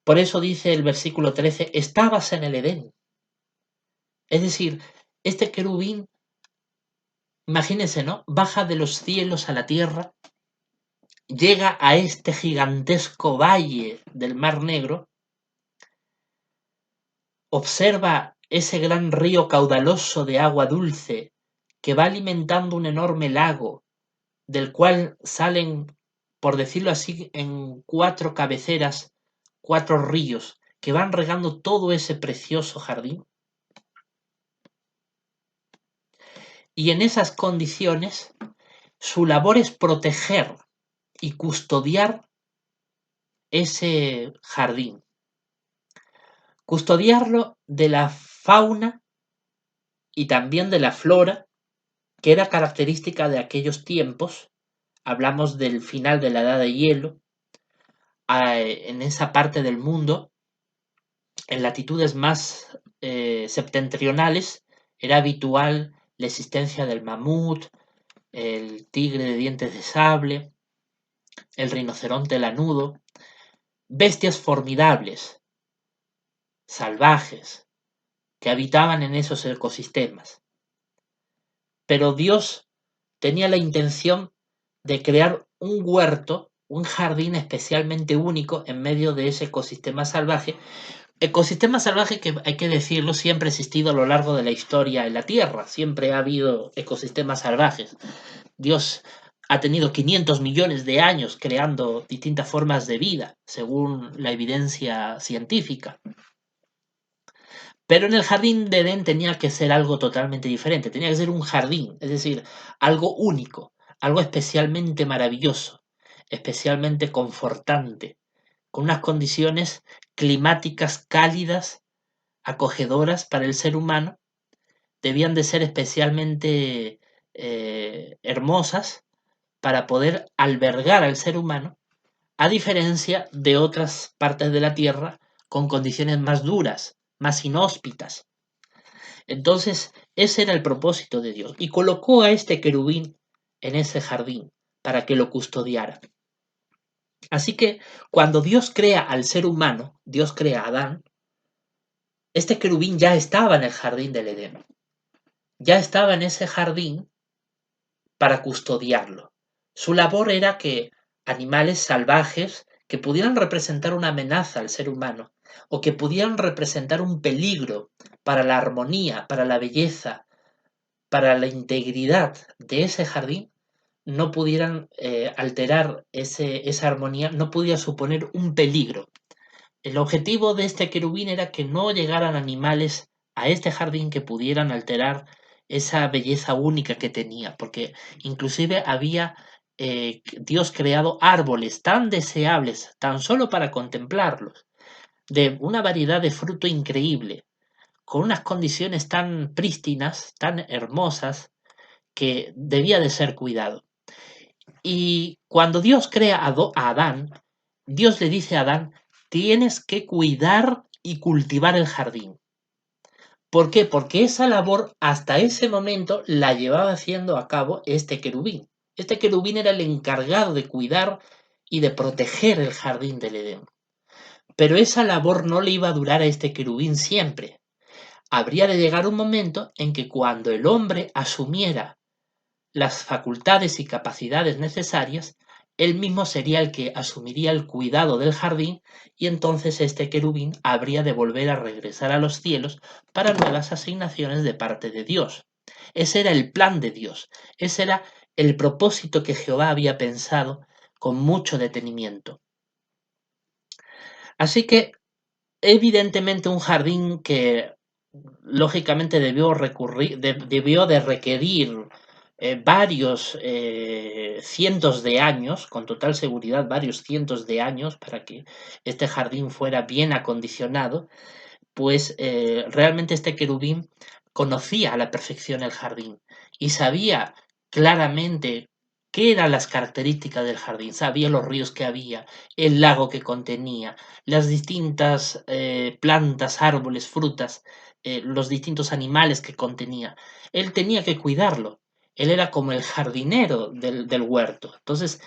Por eso dice el versículo 13, estabas en el Edén. Es decir, este querubín, imagínense, ¿no? Baja de los cielos a la tierra, llega a este gigantesco valle del Mar Negro, observa ese gran río caudaloso de agua dulce que va alimentando un enorme lago, del cual salen, por decirlo así, en 4 cabeceras, 4 ríos que van regando todo ese precioso jardín. Y en esas condiciones, su labor es proteger y custodiar ese jardín. Custodiarlo de la fauna y también de la flora que era característica de aquellos tiempos. Hablamos del final de la Edad de Hielo. En esa parte del mundo, en latitudes más septentrionales, era habitual la existencia del mamut, el tigre de dientes de sable, el rinoceronte lanudo, bestias formidables, salvajes, que habitaban en esos ecosistemas. Pero Dios tenía la intención de crear un huerto, un jardín especialmente único en medio de ese ecosistema salvaje. Ecosistema salvaje que, hay que decirlo, siempre ha existido a lo largo de la historia en la Tierra. Siempre ha habido ecosistemas salvajes. Dios ha tenido 500 millones de años creando distintas formas de vida, según la evidencia científica. Pero en el jardín de Edén tenía que ser algo totalmente diferente, tenía que ser un jardín, es decir, algo único, algo especialmente maravilloso, especialmente confortante, con unas condiciones climáticas cálidas, acogedoras para el ser humano, debían de ser especialmente hermosas para poder albergar al ser humano, a diferencia de otras partes de la Tierra con condiciones más duras, más inhóspitas. Entonces, ese era el propósito de Dios. Y colocó a este querubín en ese jardín para que lo custodiara. Así que cuando Dios crea al ser humano, Dios crea a Adán, este querubín ya estaba en el jardín del Edén. Ya estaba en ese jardín para custodiarlo. Su labor era que animales salvajes que pudieran representar una amenaza al ser humano o que pudieran representar un peligro para la armonía, para la belleza, para la integridad de ese jardín, no pudieran alterar esa armonía, no pudiera suponer un peligro. El objetivo de este querubín era que no llegaran animales a este jardín que pudieran alterar esa belleza única que tenía, porque inclusive había Dios creado árboles tan deseables, tan solo para contemplarlos, de una variedad de fruto increíble, con unas condiciones tan prístinas, tan hermosas, que debía de ser cuidado. Y cuando Dios crea a Adán, Dios le dice a Adán, tienes que cuidar y cultivar el jardín. ¿Por qué? Porque esa labor hasta ese momento la llevaba haciendo a cabo este querubín. Este querubín era el encargado de cuidar y de proteger el jardín del Edén. Pero esa labor no le iba a durar a este querubín siempre. Habría de llegar un momento en que cuando el hombre asumiera las facultades y capacidades necesarias, él mismo sería el que asumiría el cuidado del jardín y entonces este querubín habría de volver a regresar a los cielos para nuevas asignaciones de parte de Dios. Ese era el plan de Dios, ese era el propósito que Jehová había pensado con mucho detenimiento. Así que, evidentemente, un jardín que lógicamente debió de requerir varios cientos de años, con total seguridad varios cientos de años para que este jardín fuera bien acondicionado, pues realmente este querubín conocía a la perfección el jardín y sabía claramente qué eran las características del jardín, sabía los ríos que había, el lago que contenía, las distintas plantas, árboles, frutas, los distintos animales que contenía. Él tenía que cuidarlo. Él era como el jardinero del huerto. Entonces,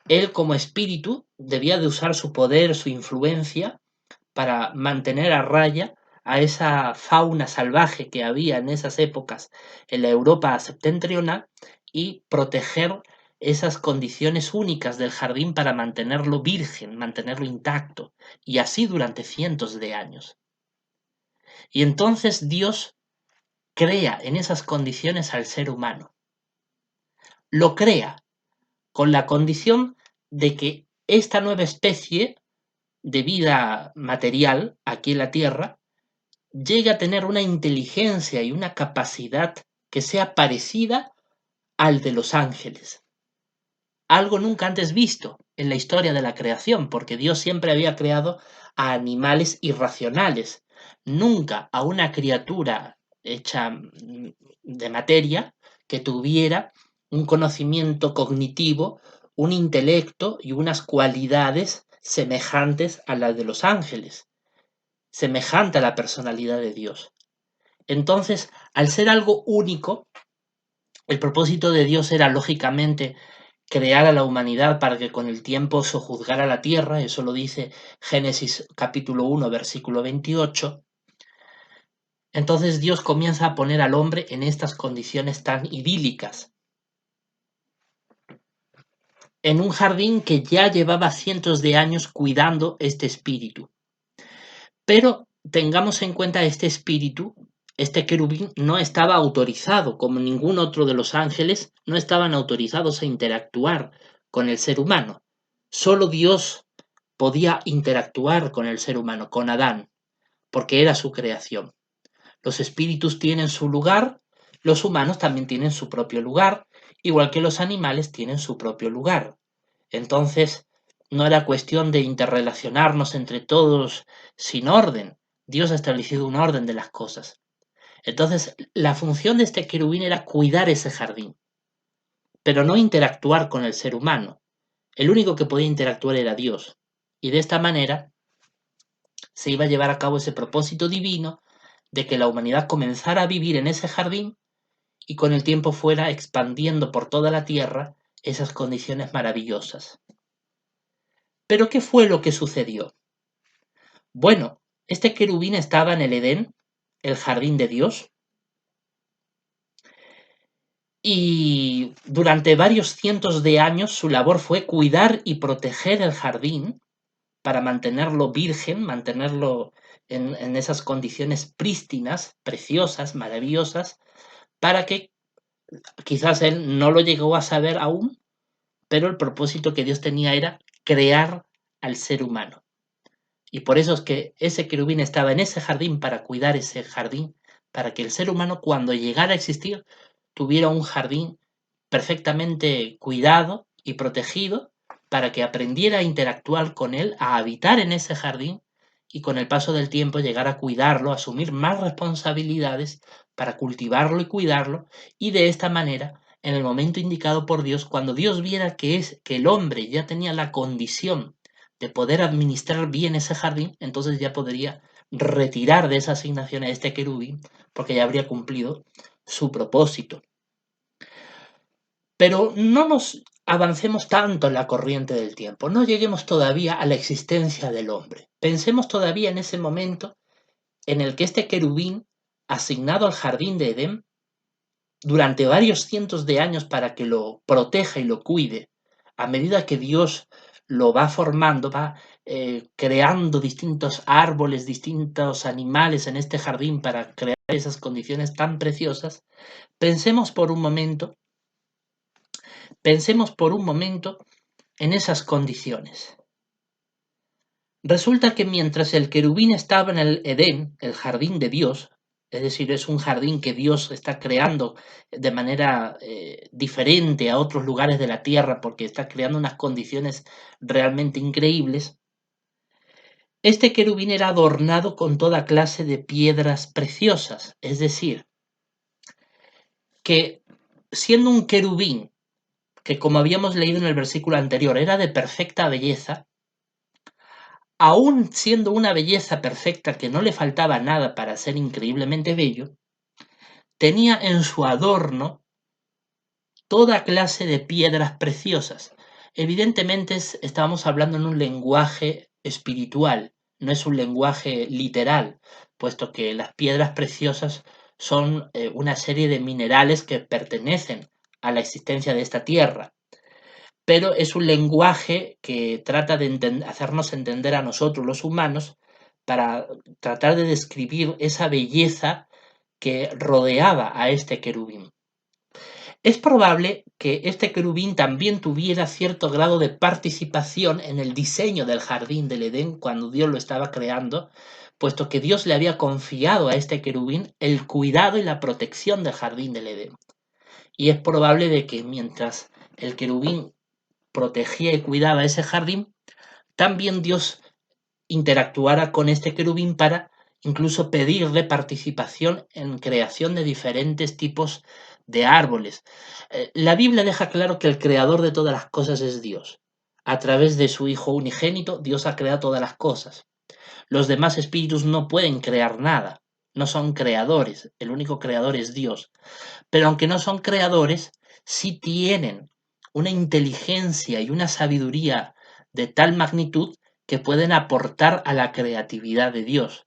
él como espíritu debía de usar su poder, su influencia para mantener a raya a esa fauna salvaje que había en esas épocas en la Europa septentrional y proteger esas condiciones únicas del jardín para mantenerlo virgen, mantenerlo intacto, y así durante cientos de años. Y entonces Dios crea en esas condiciones al ser humano. Lo crea con la condición de que esta nueva especie de vida material aquí en la Tierra llegue a tener una inteligencia y una capacidad que sea parecida al de los ángeles. Algo nunca antes visto en la historia de la creación, porque Dios siempre había creado a animales irracionales, nunca a una criatura hecha de materia que tuviera un conocimiento cognitivo, un intelecto y unas cualidades semejantes a las de los ángeles, semejante a la personalidad de Dios. Entonces, al ser algo único, el propósito de Dios era lógicamente crear a la humanidad para que con el tiempo sojuzgara la tierra, eso lo dice Génesis capítulo 1, versículo 28. Entonces Dios comienza a poner al hombre en estas condiciones tan idílicas, en un jardín que ya llevaba cientos de años cuidando este espíritu. Pero tengamos en cuenta este espíritu, este querubín no estaba autorizado, como ningún otro de los ángeles, no estaban autorizados a interactuar con el ser humano. Solo Dios podía interactuar con el ser humano, con Adán, porque era su creación. Los espíritus tienen su lugar, los humanos también tienen su propio lugar, igual que los animales tienen su propio lugar. Entonces, no era cuestión de interrelacionarnos entre todos sin orden. Dios ha establecido un orden de las cosas. Entonces, la función de este querubín era cuidar ese jardín, pero no interactuar con el ser humano. El único que podía interactuar era Dios. Y de esta manera se iba a llevar a cabo ese propósito divino de que la humanidad comenzara a vivir en ese jardín y con el tiempo fuera expandiendo por toda la tierra esas condiciones maravillosas. ¿Pero qué fue lo que sucedió? Bueno, este querubín estaba en el Edén, el jardín de Dios, y durante varios cientos de años su labor fue cuidar y proteger el jardín para mantenerlo virgen, mantenerlo en esas condiciones prístinas, preciosas, maravillosas, para que quizás él no lo llegó a saber aún, pero el propósito que Dios tenía era crear al ser humano. Y por eso es que ese querubín estaba en ese jardín para cuidar ese jardín, para que el ser humano cuando llegara a existir tuviera un jardín perfectamente cuidado y protegido, para que aprendiera a interactuar con él, a habitar en ese jardín y con el paso del tiempo llegar a cuidarlo, a asumir más responsabilidades para cultivarlo y cuidarlo, y de esta manera, en el momento indicado por Dios, cuando Dios viera que el hombre ya tenía la condición de poder administrar bien ese jardín, entonces ya podría retirar de esa asignación a este querubín, porque ya habría cumplido su propósito. Pero no nos avancemos tanto en la corriente del tiempo, no lleguemos todavía a la existencia del hombre. Pensemos todavía en ese momento en el que este querubín, asignado al jardín de Edén, durante varios cientos de años para que lo proteja y lo cuide, a medida que Dios lo va formando, va creando distintos árboles, distintos animales en este jardín para crear esas condiciones tan preciosas, pensemos por un momento, pensemos por un momento en esas condiciones. Resulta que mientras el querubín estaba en el Edén, el jardín de Dios, es decir, es un jardín que Dios está creando de manera diferente a otros lugares de la tierra porque está creando unas condiciones realmente increíbles, este querubín era adornado con toda clase de piedras preciosas, es decir, que siendo un querubín que, como habíamos leído en el versículo anterior, era de perfecta belleza, aún siendo una belleza perfecta que no le faltaba nada para ser increíblemente bello, tenía en su adorno toda clase de piedras preciosas. Evidentemente estábamos hablando en un lenguaje espiritual, no es un lenguaje literal, puesto que las piedras preciosas son una serie de minerales que pertenecen a la existencia de esta tierra. Pero es un lenguaje que trata de hacernos entender a nosotros los humanos para tratar de describir esa belleza que rodeaba a este querubín. Es probable que este querubín también tuviera cierto grado de participación en el diseño del jardín del Edén cuando Dios lo estaba creando, puesto que Dios le había confiado a este querubín el cuidado y la protección del jardín del Edén. Y es probable de que mientras el querubín protegía y cuidaba ese jardín, también Dios interactuara con este querubín para incluso pedirle participación en creación de diferentes tipos de árboles. La Biblia deja claro que el creador de todas las cosas es Dios. A través de su Hijo unigénito, Dios ha creado todas las cosas. Los demás espíritus no pueden crear nada, no son creadores, el único creador es Dios. Pero aunque no son creadores, sí tienen una inteligencia y una sabiduría de tal magnitud que pueden aportar a la creatividad de Dios.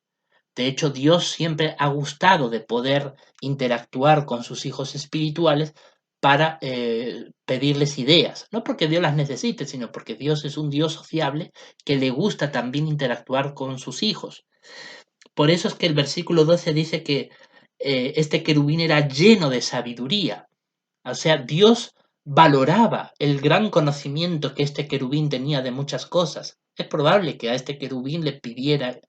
De hecho, Dios siempre ha gustado de poder interactuar con sus hijos espirituales para pedirles ideas. No porque Dios las necesite, sino porque Dios es un Dios sociable que le gusta también interactuar con sus hijos. Por eso es que el versículo 12 dice que este querubín era lleno de sabiduría. O sea, Dios valoraba el gran conocimiento que este querubín tenía de muchas cosas. Es probable que a este querubín le pidiera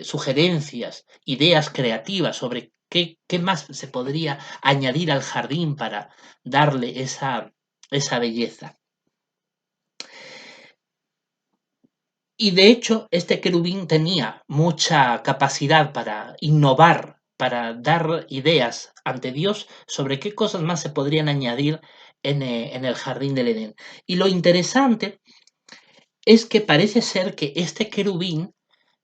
sugerencias, ideas creativas sobre qué más se podría añadir al jardín para darle esa belleza. Y de hecho, este querubín tenía mucha capacidad para innovar, para dar ideas ante Dios sobre qué cosas más se podrían añadir en el jardín del Edén. Y lo interesante es que parece ser que este querubín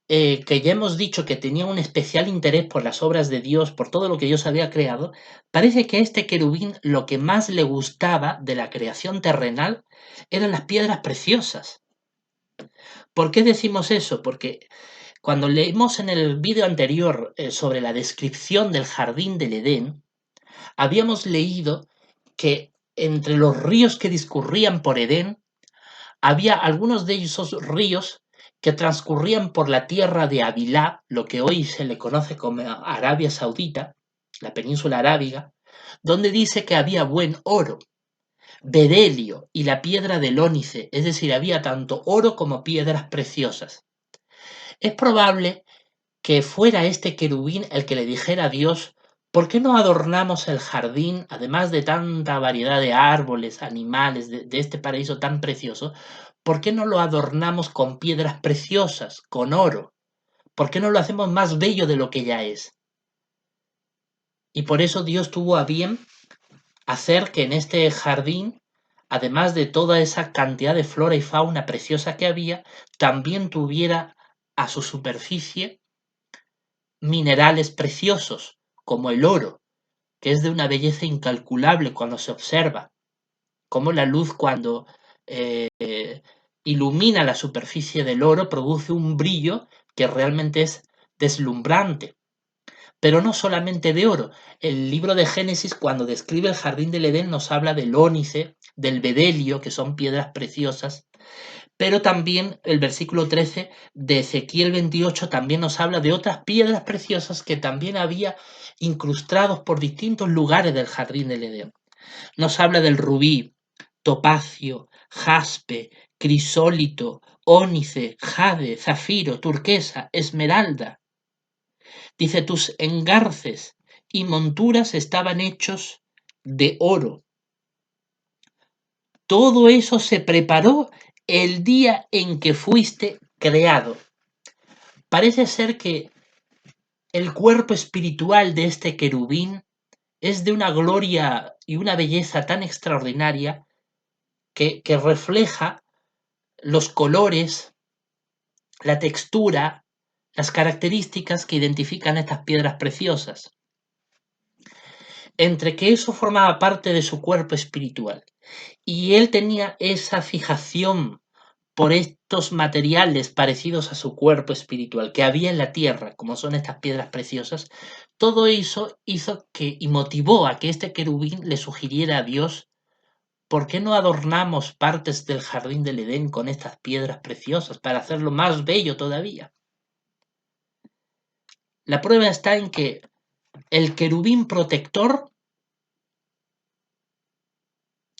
que ya hemos dicho que tenía un especial interés por las obras de Dios, por todo lo que Dios había creado, parece que a este querubín lo que más le gustaba de la creación terrenal eran las piedras preciosas. ¿Por qué decimos eso? Porque cuando leímos en el vídeo anterior sobre la descripción del jardín del Edén, habíamos leído que entre los ríos que discurrían por Edén, había algunos de esos ríos que transcurrían por la tierra de Havilá, lo que hoy se le conoce como Arabia Saudita, la península arábiga, donde dice que había buen oro, bedelio y la piedra del ónice, es decir, había tanto oro como piedras preciosas. Es probable que fuera este querubín el que le dijera a Dios: ¿por qué no adornamos el jardín, además de tanta variedad de árboles, animales, de este paraíso tan precioso? ¿Por qué no lo adornamos con piedras preciosas, con oro? ¿Por qué no lo hacemos más bello de lo que ya es? Y por eso Dios tuvo a bien hacer que en este jardín, además de toda esa cantidad de flora y fauna preciosa que había, también tuviera a su superficie minerales preciosos, como el oro, que es de una belleza incalculable cuando se observa, como la luz cuando eh, ilumina la superficie del oro produce un brillo que realmente es deslumbrante. Pero no solamente de oro. El libro de Génesis, cuando describe el jardín del Edén, nos habla del ónice, del bedelio, que son piedras preciosas, pero también el versículo 13 de Ezequiel 28 también nos habla de otras piedras preciosas que también había incrustados por distintos lugares del jardín del Edén. Nos habla del rubí, topacio, jaspe, crisólito, ónice, jade, zafiro, turquesa, esmeralda. Dice: tus engarces y monturas estaban hechos de oro. Todo eso se preparó el día en que fuiste creado. Parece ser que el cuerpo espiritual de este querubín es de una gloria y una belleza tan extraordinaria que refleja los colores, la textura, las características que identifican estas piedras preciosas. Entre que eso formaba parte de su cuerpo espiritual y él tenía esa fijación por estos materiales parecidos a su cuerpo espiritual que había en la tierra, como son estas piedras preciosas, todo eso hizo que y motivó a que este querubín le sugiriera a Dios: ¿por qué no adornamos partes del jardín del Edén con estas piedras preciosas para hacerlo más bello todavía? La prueba está en que el querubín protector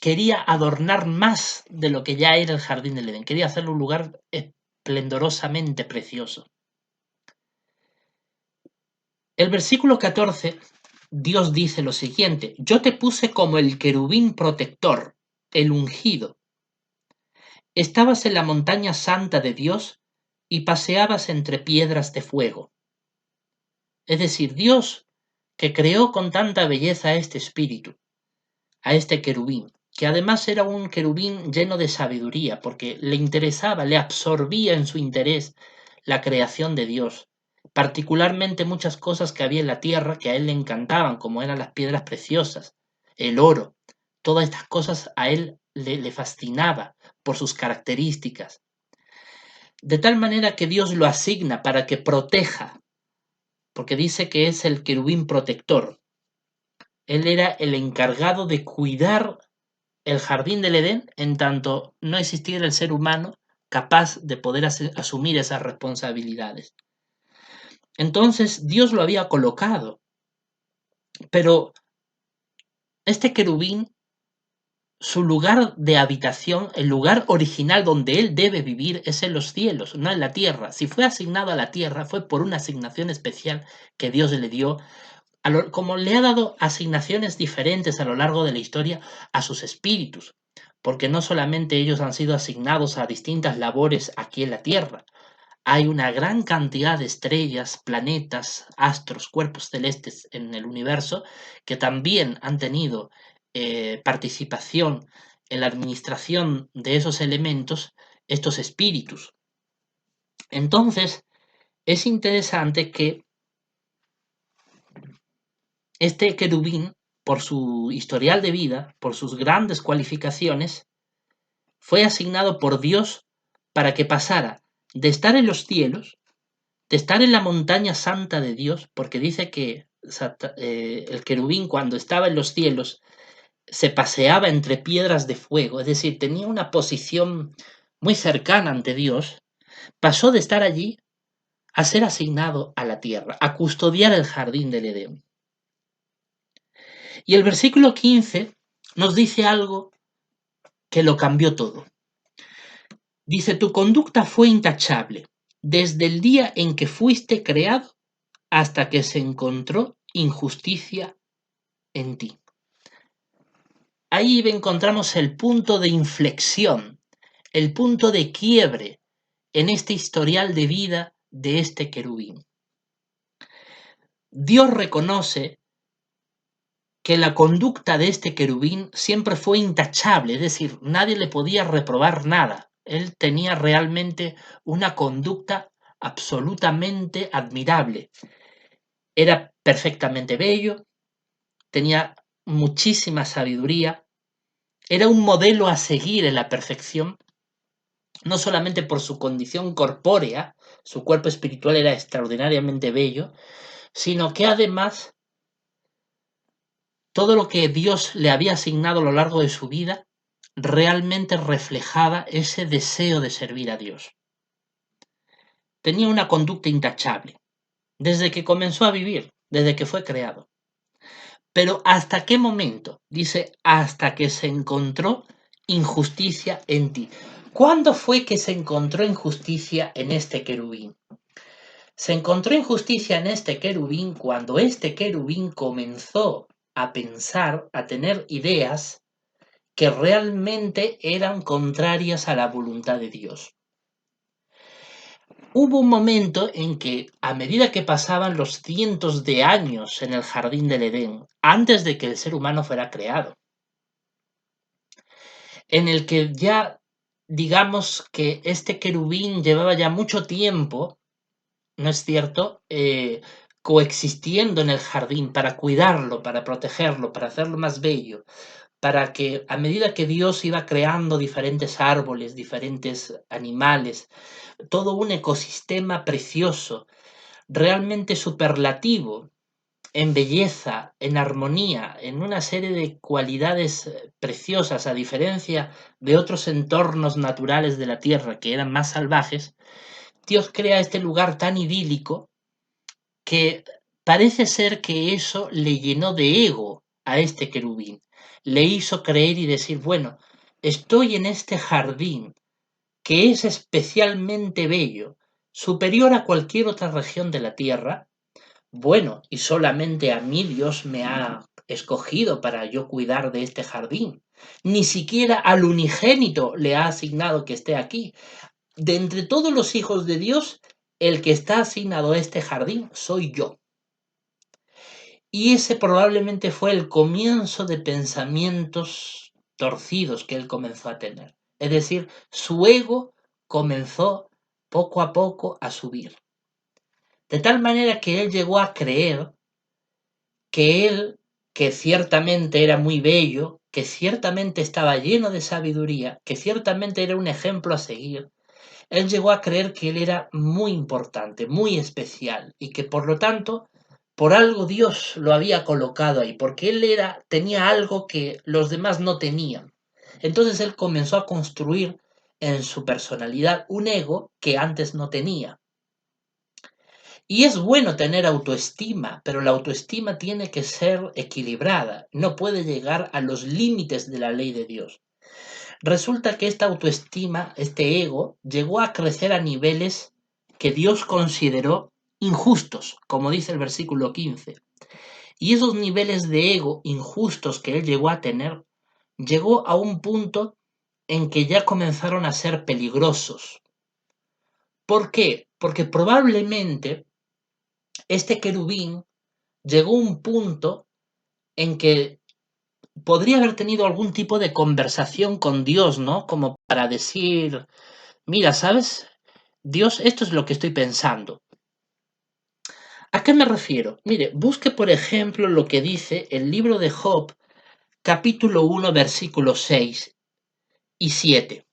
quería adornar más de lo que ya era el jardín del Edén, quería hacerlo un lugar esplendorosamente precioso. El versículo 14, Dios dice lo siguiente: yo te puse como el querubín protector, el ungido. Estabas en la montaña santa de Dios y paseabas entre piedras de fuego. Es decir, Dios que creó con tanta belleza a este espíritu, a este querubín, que además era un querubín lleno de sabiduría, porque le interesaba, le absorbía en su interés la creación de Dios, particularmente muchas cosas que había en la tierra que a él le encantaban, como eran las piedras preciosas, el oro, todas estas cosas a él le fascinaba por sus características, de tal manera que Dios lo asigna para que proteja, porque dice que es el querubín protector. Él era el encargado de cuidar el jardín del Edén en tanto no existiera el ser humano capaz de poder asumir esas responsabilidades. Entonces Dios lo había colocado, pero este querubín, su lugar de habitación, el lugar original donde él debe vivir es en los cielos, no en la tierra. Si fue asignado a la tierra fue por una asignación especial que Dios le dio, como le ha dado asignaciones diferentes a lo largo de la historia a sus espíritus, porque no solamente ellos han sido asignados a distintas labores aquí en la Tierra, hay una gran cantidad de estrellas, planetas, astros, cuerpos celestes en el universo que también han tenido participación en la administración de esos elementos, estos espíritus. Entonces, es interesante que este querubín, por su historial de vida, por sus grandes cualificaciones, fue asignado por Dios para que pasara de estar en los cielos, de estar en la montaña santa de Dios, porque dice que el querubín cuando estaba en los cielos se paseaba entre piedras de fuego, es decir, tenía una posición muy cercana ante Dios, pasó de estar allí a ser asignado a la tierra, a custodiar el jardín del Edén. Y el versículo 15 nos dice algo que lo cambió todo. Dice, tu conducta fue intachable desde el día en que fuiste creado hasta que se encontró injusticia en ti. Ahí encontramos el punto de inflexión, el punto de quiebre en este historial de vida de este querubín. Dios reconoce que la conducta de este querubín siempre fue intachable, es decir, nadie le podía reprobar nada. Él tenía realmente una conducta absolutamente admirable. Era perfectamente bello, tenía muchísima sabiduría, era un modelo a seguir en la perfección, no solamente por su condición corpórea, su cuerpo espiritual era extraordinariamente bello, sino que además todo lo que Dios le había asignado a lo largo de su vida realmente reflejaba ese deseo de servir a Dios. Tenía una conducta intachable, desde que comenzó a vivir, desde que fue creado. Pero ¿hasta qué momento? Dice, hasta que se encontró injusticia en ti. ¿Cuándo fue que se encontró injusticia en este querubín? Se encontró injusticia en este querubín cuando este querubín comenzó a pensar, a tener ideas que realmente eran contrarias a la voluntad de Dios. Hubo un momento en que, a medida que pasaban los cientos de años en el jardín del Edén, antes de que el ser humano fuera creado, en el que ya, digamos que este querubín llevaba ya mucho tiempo, ¿no es cierto?, coexistiendo en el jardín para cuidarlo, para protegerlo, para hacerlo más bello, para que a medida que Dios iba creando diferentes árboles, diferentes animales, todo un ecosistema precioso, realmente superlativo en belleza, en armonía, en una serie de cualidades preciosas, a diferencia de otros entornos naturales de la Tierra que eran más salvajes, Dios crea este lugar tan idílico que parece ser que eso le llenó de ego a este querubín. Le hizo creer y decir, bueno, estoy en este jardín que es especialmente bello, superior a cualquier otra región de la tierra. Bueno, y solamente a mí Dios me ha escogido para yo cuidar de este jardín. Ni siquiera al unigénito le ha asignado que esté aquí. De entre todos los hijos de Dios, el que está asignado a este jardín soy yo. Y ese probablemente fue el comienzo de pensamientos torcidos que él comenzó a tener. Es decir, su ego comenzó poco a poco a subir. De tal manera que él llegó a creer que él, que ciertamente era muy bello, que ciertamente estaba lleno de sabiduría, que ciertamente era un ejemplo a seguir, él llegó a creer que él era muy importante, muy especial, y que por lo tanto, por algo Dios lo había colocado ahí, porque él tenía algo que los demás no tenían. Entonces él comenzó a construir en su personalidad un ego que antes no tenía. Y es bueno tener autoestima, pero la autoestima tiene que ser equilibrada, no puede llegar a los límites de la ley de Dios. Resulta que esta autoestima, este ego, llegó a crecer a niveles que Dios consideró injustos, como dice el versículo 15. Y esos niveles de ego injustos que él llegó a tener, llegó a un punto en que ya comenzaron a ser peligrosos. ¿Por qué? Porque probablemente este querubín llegó a un punto en que podría haber tenido algún tipo de conversación con Dios, ¿no? Como para decir, mira, ¿sabes? Dios, esto es lo que estoy pensando. ¿A qué me refiero? Mire, busque por ejemplo lo que dice el libro de Job, capítulo 1, versículos 6 y 7.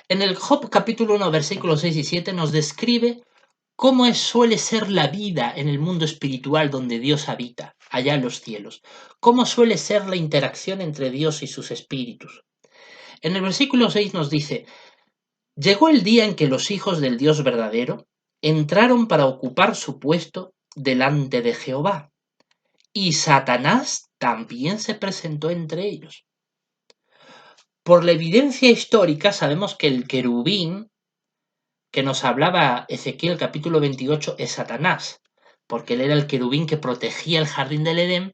En el Job capítulo 1, versículos 6 y 7 nos describe suele ser la vida en el mundo espiritual donde Dios habita, allá en los cielos. Cómo suele ser la interacción entre Dios y sus espíritus. En el versículo 6 nos dice, llegó el día en que los hijos del Dios verdadero entraron para ocupar su puesto delante de Jehová, y Satanás también se presentó entre ellos. Por la evidencia histórica sabemos que el querubín que nos hablaba Ezequiel capítulo 28 es Satanás, porque él era el querubín que protegía el jardín del Edén,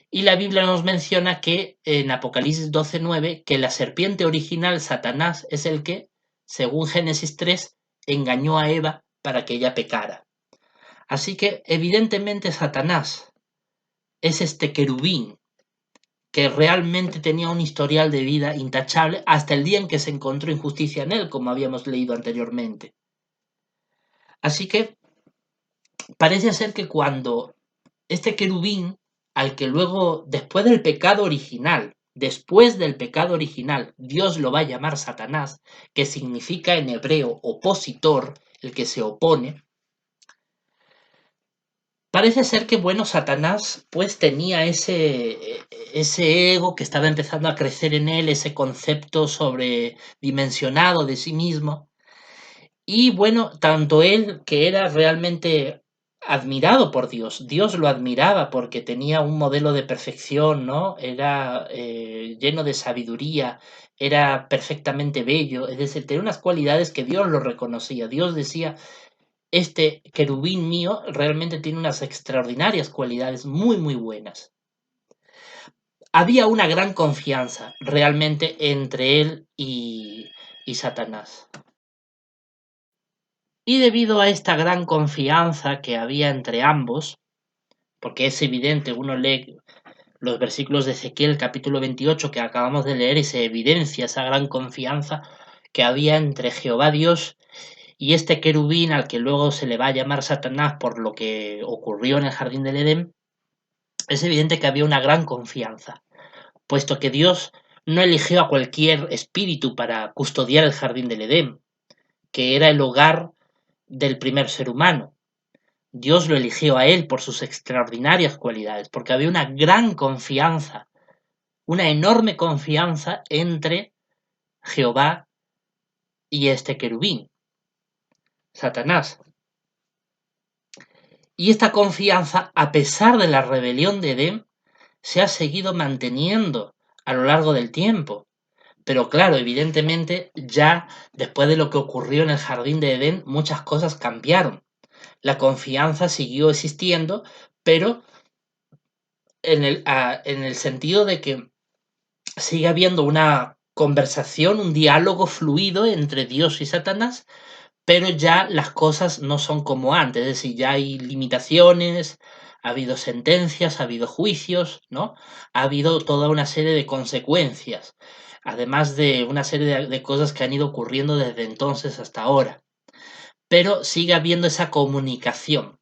y la Biblia nos menciona que en Apocalipsis 12:9 que la serpiente original, Satanás, es el que, según Génesis 3, engañó a Eva para que ella pecara. Así que evidentemente Satanás es este querubín que realmente tenía un historial de vida intachable hasta el día en que se encontró injusticia en él, como habíamos leído anteriormente. Así que parece ser que cuando este querubín, al que luego, después del pecado original, Dios lo va a llamar Satanás, que significa en hebreo opositor, el que se opone. Parece ser que, bueno, Satanás pues tenía ese ego que estaba empezando a crecer en él, ese concepto sobredimensionado de sí mismo. Y bueno, tanto él que era realmente admirado por Dios, Dios lo admiraba porque tenía un modelo de perfección, ¿no? Era lleno de sabiduría, era perfectamente bello, es decir, tenía unas cualidades que Dios lo reconocía. Dios decía, este querubín mío realmente tiene unas extraordinarias cualidades muy, muy buenas. Había una gran confianza realmente entre él y Satanás. Y debido a esta gran confianza que había entre ambos, porque es evidente, uno lee los versículos de Ezequiel capítulo 28 que acabamos de leer y se evidencia esa gran confianza que había entre Jehová Dios y este querubín al que luego se le va a llamar Satanás por lo que ocurrió en el jardín del Edén, es evidente que había una gran confianza, puesto que Dios no eligió a cualquier espíritu para custodiar el jardín del Edén, que era el hogar del primer ser humano. Dios lo eligió a él por sus extraordinarias cualidades, porque había una gran confianza, una enorme confianza entre Jehová y este querubín, Satanás. Y esta confianza, a pesar de la rebelión de Edén, se ha seguido manteniendo a lo largo del tiempo. Pero claro, evidentemente, ya después de lo que ocurrió en el jardín de Edén, muchas cosas cambiaron. La confianza siguió existiendo, pero en el sentido de que sigue habiendo una conversación, un diálogo fluido entre Dios y Satanás, pero ya las cosas no son como antes, es decir, ya hay limitaciones, ha habido sentencias, ha habido juicios, ¿no? Ha habido toda una serie de consecuencias, además de una serie de cosas que han ido ocurriendo desde entonces hasta ahora. Pero sigue habiendo esa comunicación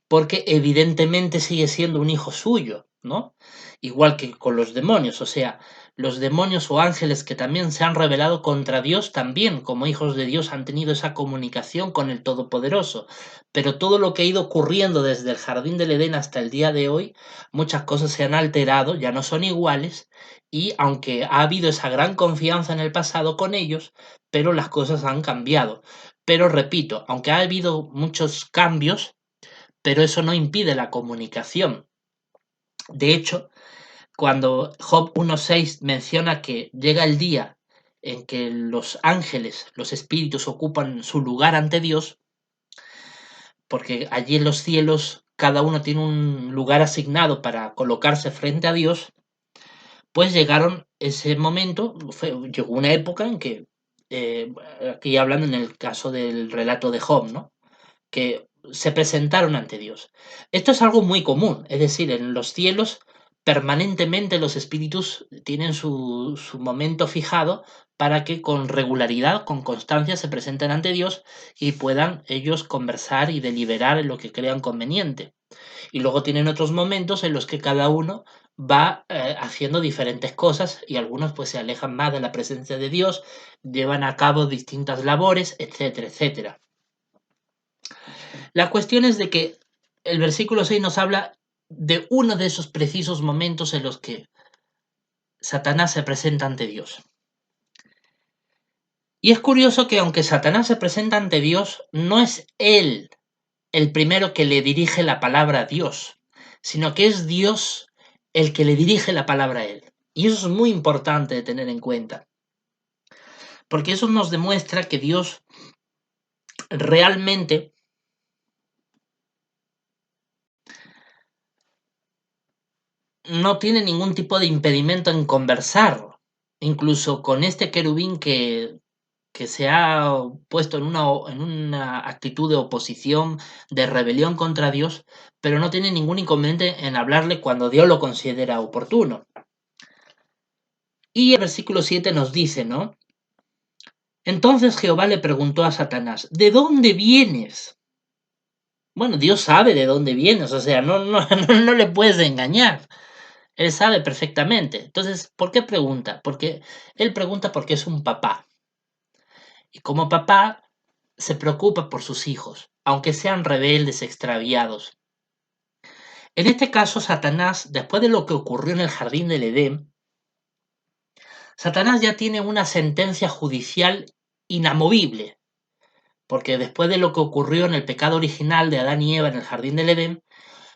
porque evidentemente sigue siendo un hijo suyo, ¿no? Igual que con los demonios, o sea, los demonios o ángeles que también se han rebelado contra Dios también, como hijos de Dios, han tenido esa comunicación con el Todopoderoso. Pero todo lo que ha ido ocurriendo desde el jardín del Edén hasta el día de hoy, muchas cosas se han alterado, ya no son iguales, y aunque ha habido esa gran confianza en el pasado con ellos, pero las cosas han cambiado. Pero repito, aunque ha habido muchos cambios, pero eso no impide la comunicación. De hecho, cuando Job 1.6 menciona que llega el día en que los ángeles, los espíritus, ocupan su lugar ante Dios, porque allí en los cielos cada uno tiene un lugar asignado para colocarse frente a Dios, pues llegaron ese momento, llegó una época en que, eh, aquí hablando en el caso del relato de Job, ¿no? Que se presentaron ante Dios. Esto es algo muy común, es decir, en los cielos permanentemente los espíritus tienen su momento fijado para que con regularidad, con constancia, se presenten ante Dios y puedan ellos conversar y deliberar en lo que crean conveniente. Y luego tienen otros momentos en los que cada uno va haciendo diferentes cosas y algunos pues se alejan más de la presencia de Dios, llevan a cabo distintas labores, etcétera, etcétera. La cuestión es de que el versículo 6 nos habla de uno de esos precisos momentos en los que Satanás se presenta ante Dios. Y es curioso que aunque Satanás se presenta ante Dios, no es él el primero que le dirige la palabra a Dios, sino que es Dios el que le dirige la palabra a él. Y eso es muy importante de tener en cuenta, porque eso nos demuestra que Dios realmente no tiene ningún tipo de impedimento en conversar, incluso con este querubín que se ha puesto en una actitud de oposición, de rebelión contra Dios, pero no tiene ningún inconveniente en hablarle cuando Dios lo considera oportuno. Y el versículo 7 nos dice, ¿no? Entonces Jehová le preguntó a Satanás, ¿de dónde vienes? Bueno, Dios sabe de dónde vienes, o sea, no le puedes engañar. Él sabe perfectamente. Entonces, ¿por qué pregunta? Porque él pregunta porque es un papá. Y como papá, se preocupa por sus hijos, aunque sean rebeldes, extraviados. En este caso, Satanás, después de lo que ocurrió en el jardín del Edén, Satanás ya tiene una sentencia judicial inamovible, porque después de lo que ocurrió en el pecado original de Adán y Eva en el jardín del Edén,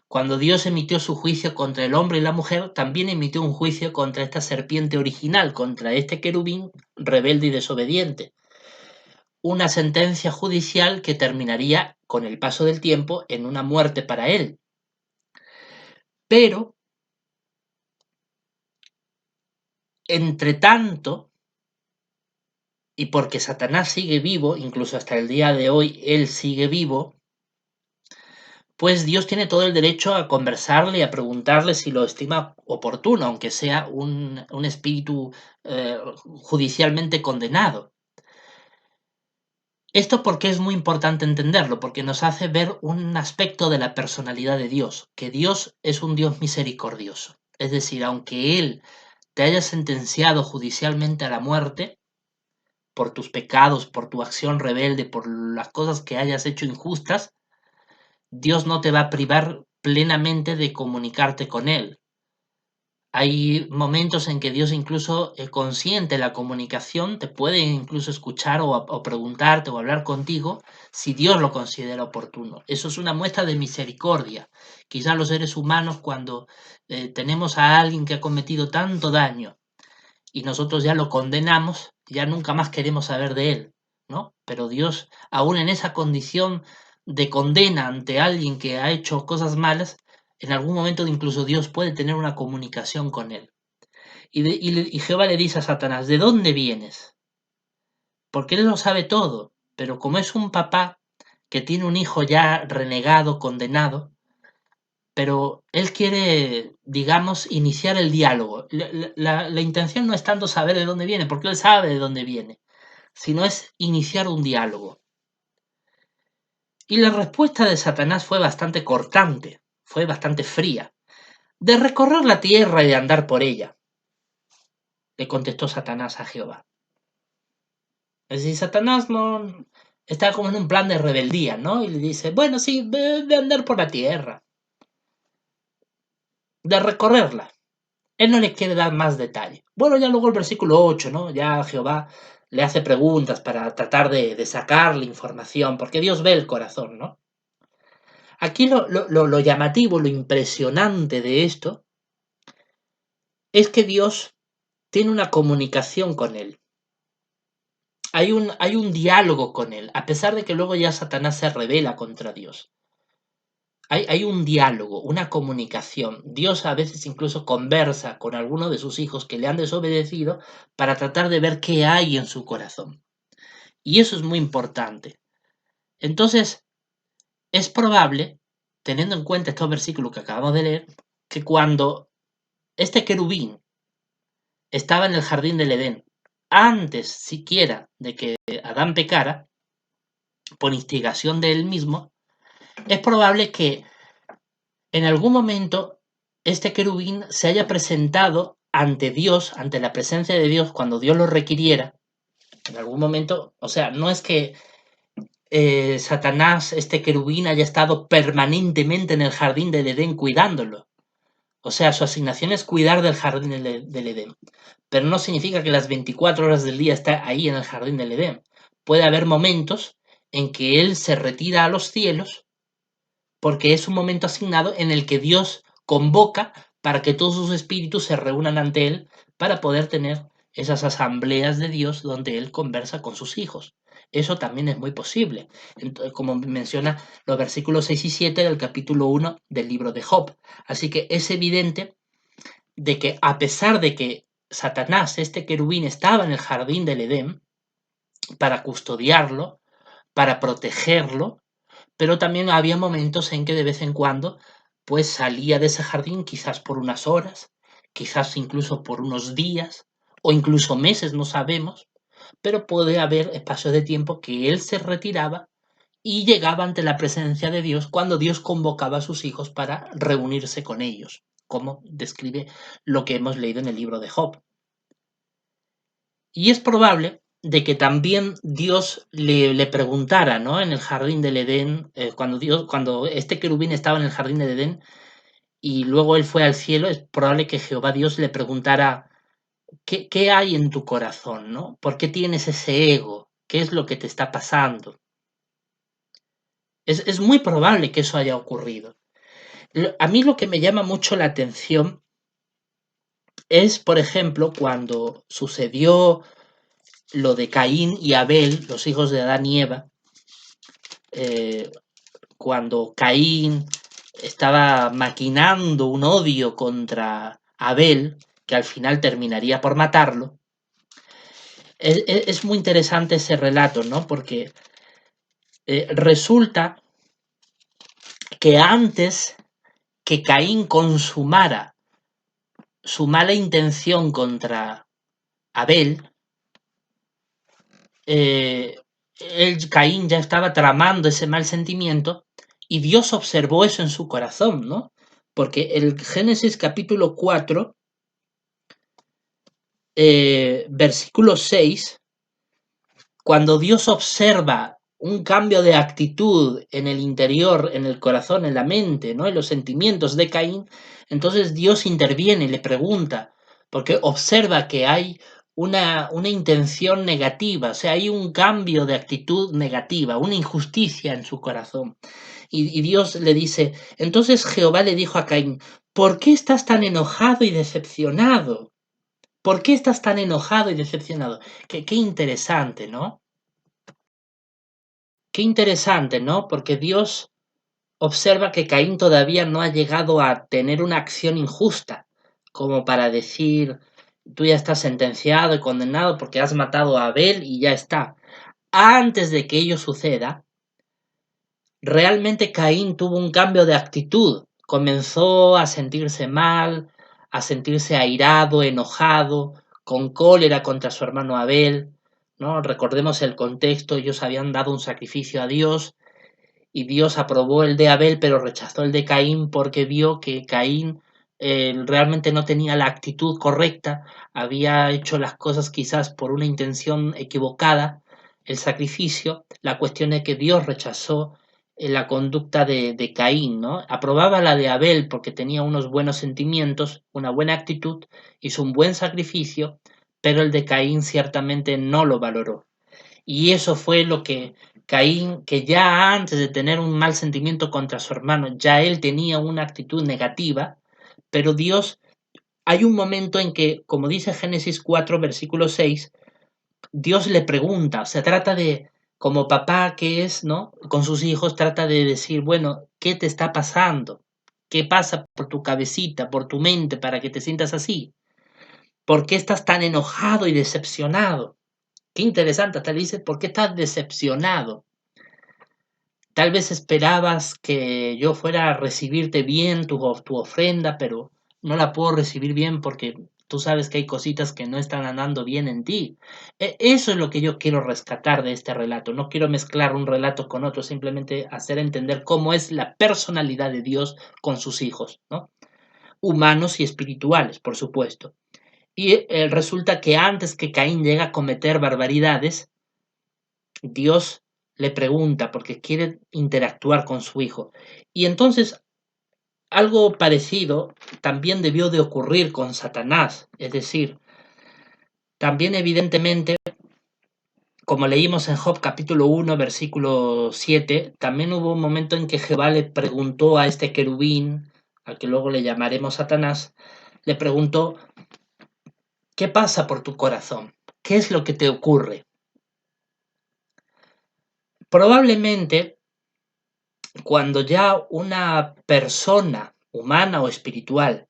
cuando Dios emitió su juicio contra el hombre y la mujer, también emitió un juicio contra esta serpiente original, contra este querubín rebelde y desobediente. Una sentencia judicial que terminaría, con el paso del tiempo, en una muerte para él. Pero, entre tanto, y porque Satanás sigue vivo, incluso hasta el día de hoy él sigue vivo, pues Dios tiene todo el derecho a conversarle y a preguntarle si lo estima oportuno, aunque sea un espíritu judicialmente condenado. Esto porque es muy importante entenderlo, porque nos hace ver un aspecto de la personalidad de Dios, que Dios es un Dios misericordioso. Es decir, aunque Él te haya sentenciado judicialmente a la muerte, por tus pecados, por tu acción rebelde, por las cosas que hayas hecho injustas, Dios no te va a privar plenamente de comunicarte con Él. Hay momentos en que Dios incluso consiente la comunicación, te puede incluso escuchar o preguntarte o hablar contigo si Dios lo considera oportuno. Eso es una muestra de misericordia. Quizás los seres humanos cuando tenemos a alguien que ha cometido tanto daño y nosotros ya lo condenamos, ya nunca más queremos saber de él, ¿no? Pero Dios, aún en esa condición de condena ante alguien que ha hecho cosas malas, en algún momento incluso Dios puede tener una comunicación con él. Y Jehová le dice a Satanás, ¿de dónde vienes? porque él lo sabe todo, pero como es un papá que tiene un hijo ya renegado, condenado, pero él quiere, digamos, iniciar el diálogo. La intención no es tanto saber de dónde viene, porque él sabe de dónde viene, sino es iniciar un diálogo. Y la respuesta de Satanás fue bastante cortante, fue bastante fría. De recorrer la tierra y de andar por ella, le contestó Satanás a Jehová. Es decir, Satanás no está como en un plan de rebeldía, ¿no? Y le dice, bueno, sí, de andar por la tierra, de recorrerla. Él no le quiere dar más detalle. Bueno, ya luego el versículo 8, ¿no? Ya Jehová le hace preguntas para tratar de sacarle información, porque Dios ve el corazón, ¿no? Aquí lo llamativo, lo impresionante de esto, es que Dios tiene una comunicación con él. Hay un diálogo con él, a pesar de que luego ya Satanás se rebela contra Dios. Hay un diálogo, una comunicación. Dios a veces incluso conversa con alguno de sus hijos que le han desobedecido para tratar de ver qué hay en su corazón. Y eso es muy importante. Entonces, es probable, teniendo en cuenta estos versículos que acabamos de leer, que cuando este querubín estaba en el jardín del Edén, antes siquiera de que Adán pecara, por instigación de él mismo, es probable que en algún momento este querubín se haya presentado ante Dios, ante la presencia de Dios, cuando Dios lo requiriera. En algún momento, o sea, no es que Satanás, este querubín, haya estado permanentemente en el jardín del Edén cuidándolo. O sea, su asignación es cuidar del jardín del Edén. Pero no significa que las 24 horas del día está ahí en el jardín del Edén. Puede haber momentos en que él se retira a los cielos porque es un momento asignado en el que Dios convoca para que todos sus espíritus se reúnan ante él para poder tener esas asambleas de Dios donde él conversa con sus hijos. Eso también es muy posible, como menciona los versículos 6 y 7 del capítulo 1 del libro de Job. Así que es evidente de que a pesar de que Satanás, este querubín, estaba en el jardín del Edén para custodiarlo, para protegerlo, pero también había momentos en que de vez en cuando pues salía de ese jardín quizás por unas horas, quizás incluso por unos días o incluso meses, no sabemos, pero puede haber espacios de tiempo que él se retiraba y llegaba ante la presencia de Dios cuando Dios convocaba a sus hijos para reunirse con ellos, como describe lo que hemos leído en el libro de Job. Y es probable de que también Dios le preguntara, ¿no? En el jardín del Edén, cuando este querubín estaba en el jardín del Edén y luego él fue al cielo, es probable que Jehová Dios le preguntara, ¿qué hay en tu corazón, ¿no? ¿Por qué tienes ese ego? ¿Qué es lo que te está pasando? Es muy probable que eso haya ocurrido. A mí lo que me llama mucho la atención es, por ejemplo, cuando sucedió lo de Caín y Abel, los hijos de Adán y Eva, eh, cuando Caín estaba maquinando un odio contra Abel, que al final terminaría por matarlo. Es muy interesante ese relato, ¿no? Porque resulta que antes que Caín consumara su mala intención contra Abel, Caín ya estaba tramando ese mal sentimiento y Dios observó eso en su corazón, ¿no? Porque el Génesis capítulo 4, versículo 6, cuando Dios observa un cambio de actitud en el interior, en el corazón, en la mente, ¿no? En los sentimientos de Caín, entonces Dios interviene y le pregunta, porque observa que hay una intención negativa, o sea, hay un cambio de actitud negativa, una injusticia en su corazón. Y Dios le dice, entonces Jehová le dijo a Caín, ¿por qué estás tan enojado y decepcionado? ¿Por qué estás tan enojado y decepcionado? Qué interesante, ¿no? Qué interesante, ¿no? Porque Dios observa que Caín todavía no ha llegado a tener una acción injusta, como para decir tú ya estás sentenciado y condenado porque has matado a Abel y ya está. Antes de que ello suceda, realmente Caín tuvo un cambio de actitud. Comenzó a sentirse mal, a sentirse airado, enojado, con cólera contra su hermano Abel, ¿no? Recordemos el contexto, ellos habían dado un sacrificio a Dios y Dios aprobó el de Abel, pero rechazó el de Caín porque vio que Caín realmente no tenía la actitud correcta, había hecho las cosas quizás por una intención equivocada, el sacrificio. La cuestión es que Dios rechazó la conducta de Caín, ¿no? Aprobaba la de Abel porque tenía unos buenos sentimientos, una buena actitud, hizo un buen sacrificio, pero el de Caín ciertamente no lo valoró. Y eso fue lo que Caín, que ya antes de tener un mal sentimiento contra su hermano, ya él tenía una actitud negativa, pero Dios, hay un momento en que, como dice Génesis 4, versículo 6, Dios le pregunta, o sea, trata de, como papá que es, ¿no? Con sus hijos, trata de decir, bueno, ¿qué te está pasando? ¿Qué pasa por tu cabecita, por tu mente, para que te sientas así? ¿Por qué estás tan enojado y decepcionado? Qué interesante, hasta le dice, ¿por qué estás decepcionado? Tal vez esperabas que yo fuera a recibirte bien tu ofrenda, pero no la puedo recibir bien porque tú sabes que hay cositas que no están andando bien en ti. Eso es lo que yo quiero rescatar de este relato. No quiero mezclar un relato con otro, simplemente hacer entender cómo es la personalidad de Dios con sus hijos, ¿no? Humanos y espirituales, por supuesto. Y resulta que antes que Caín llegue a cometer barbaridades, Dios le pregunta porque quiere interactuar con su hijo. Y entonces algo parecido también debió de ocurrir con Satanás. Es decir, también evidentemente, como leímos en Job capítulo 1, versículo 7, también hubo un momento en que Jehová le preguntó a este querubín, al que luego le llamaremos Satanás, le preguntó, ¿qué pasa por tu corazón? ¿Qué es lo que te ocurre? Probablemente cuando ya una persona humana o espiritual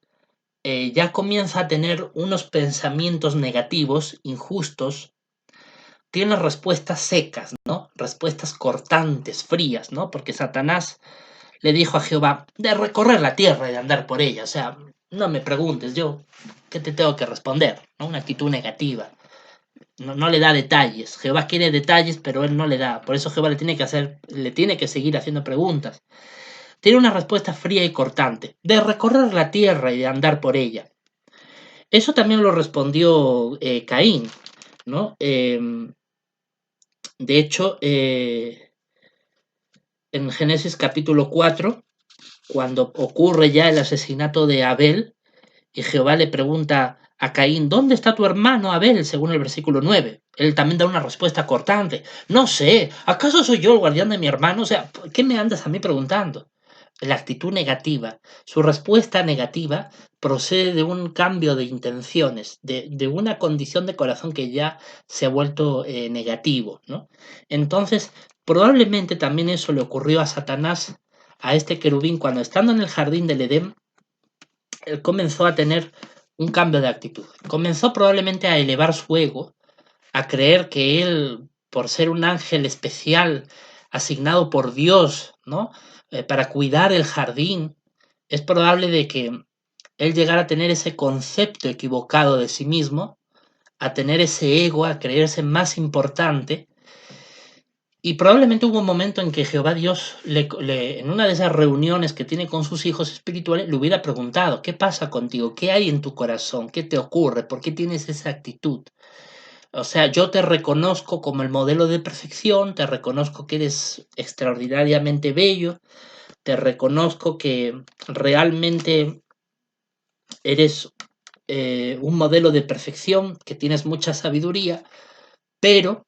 ya comienza a tener unos pensamientos negativos, injustos, tiene respuestas secas, ¿no? Respuestas cortantes, frías, ¿no? Porque Satanás le dijo a Jehová de recorrer la tierra y de andar por ella. O sea, no me preguntes, yo, ¿qué te tengo que responder? ¿No? Una actitud negativa. No, no le da detalles. Jehová quiere detalles, pero él no le da. Por eso Jehová le tiene que seguir haciendo preguntas. Tiene una respuesta fría y cortante, de recorrer la tierra y de andar por ella. Eso también lo respondió Caín, ¿no? De hecho, en Génesis capítulo 4, cuando ocurre ya el asesinato de Abel, y Jehová le pregunta a Caín, ¿dónde está tu hermano Abel? Según el versículo 9. Él también da una respuesta cortante. No sé, ¿acaso soy yo el guardián de mi hermano? O sea, ¿qué me andas a mí preguntando? La actitud negativa, su respuesta negativa procede de un cambio de intenciones, de una condición de corazón que ya se ha vuelto negativo, ¿no? Entonces, probablemente también eso le ocurrió a Satanás, a este querubín, cuando estando en el jardín del Edén, él comenzó a tener un cambio de actitud. Comenzó probablemente a elevar su ego, a creer que él, por ser un ángel especial asignado por Dios, ¿no? Para cuidar el jardín, es probable de que él llegara a tener ese concepto equivocado de sí mismo, a tener ese ego, a creerse más importante. Y probablemente hubo un momento en que Jehová Dios, en una de esas reuniones que tiene con sus hijos espirituales, le hubiera preguntado, ¿qué pasa contigo? ¿Qué hay en tu corazón? ¿Qué te ocurre? ¿Por qué tienes esa actitud? O sea, yo te reconozco como el modelo de perfección, te reconozco que eres extraordinariamente bello, te reconozco que realmente eres un modelo de perfección, que tienes mucha sabiduría, pero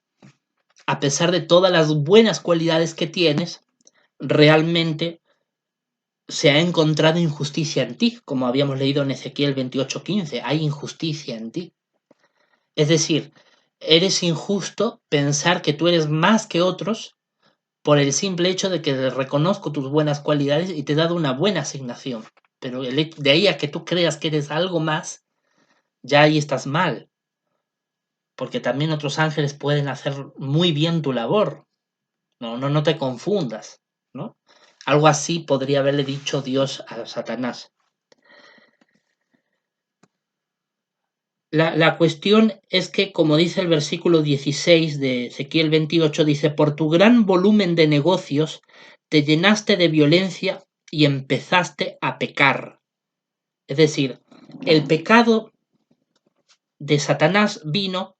a pesar de todas las buenas cualidades que tienes, realmente se ha encontrado injusticia en ti, como habíamos leído en Ezequiel 28:15, hay injusticia en ti. Es decir, eres injusto pensar que tú eres más que otros por el simple hecho de que reconozco tus buenas cualidades y te he dado una buena asignación. Pero de ahí a que tú creas que eres algo más, ya ahí estás mal, porque también otros ángeles pueden hacer muy bien tu labor. No te confundas, ¿no? Algo así podría haberle dicho Dios a Satanás. La cuestión es que, como dice el versículo 16 de Ezequiel 28, dice, por tu gran volumen de negocios te llenaste de violencia y empezaste a pecar. Es decir, el pecado de Satanás vino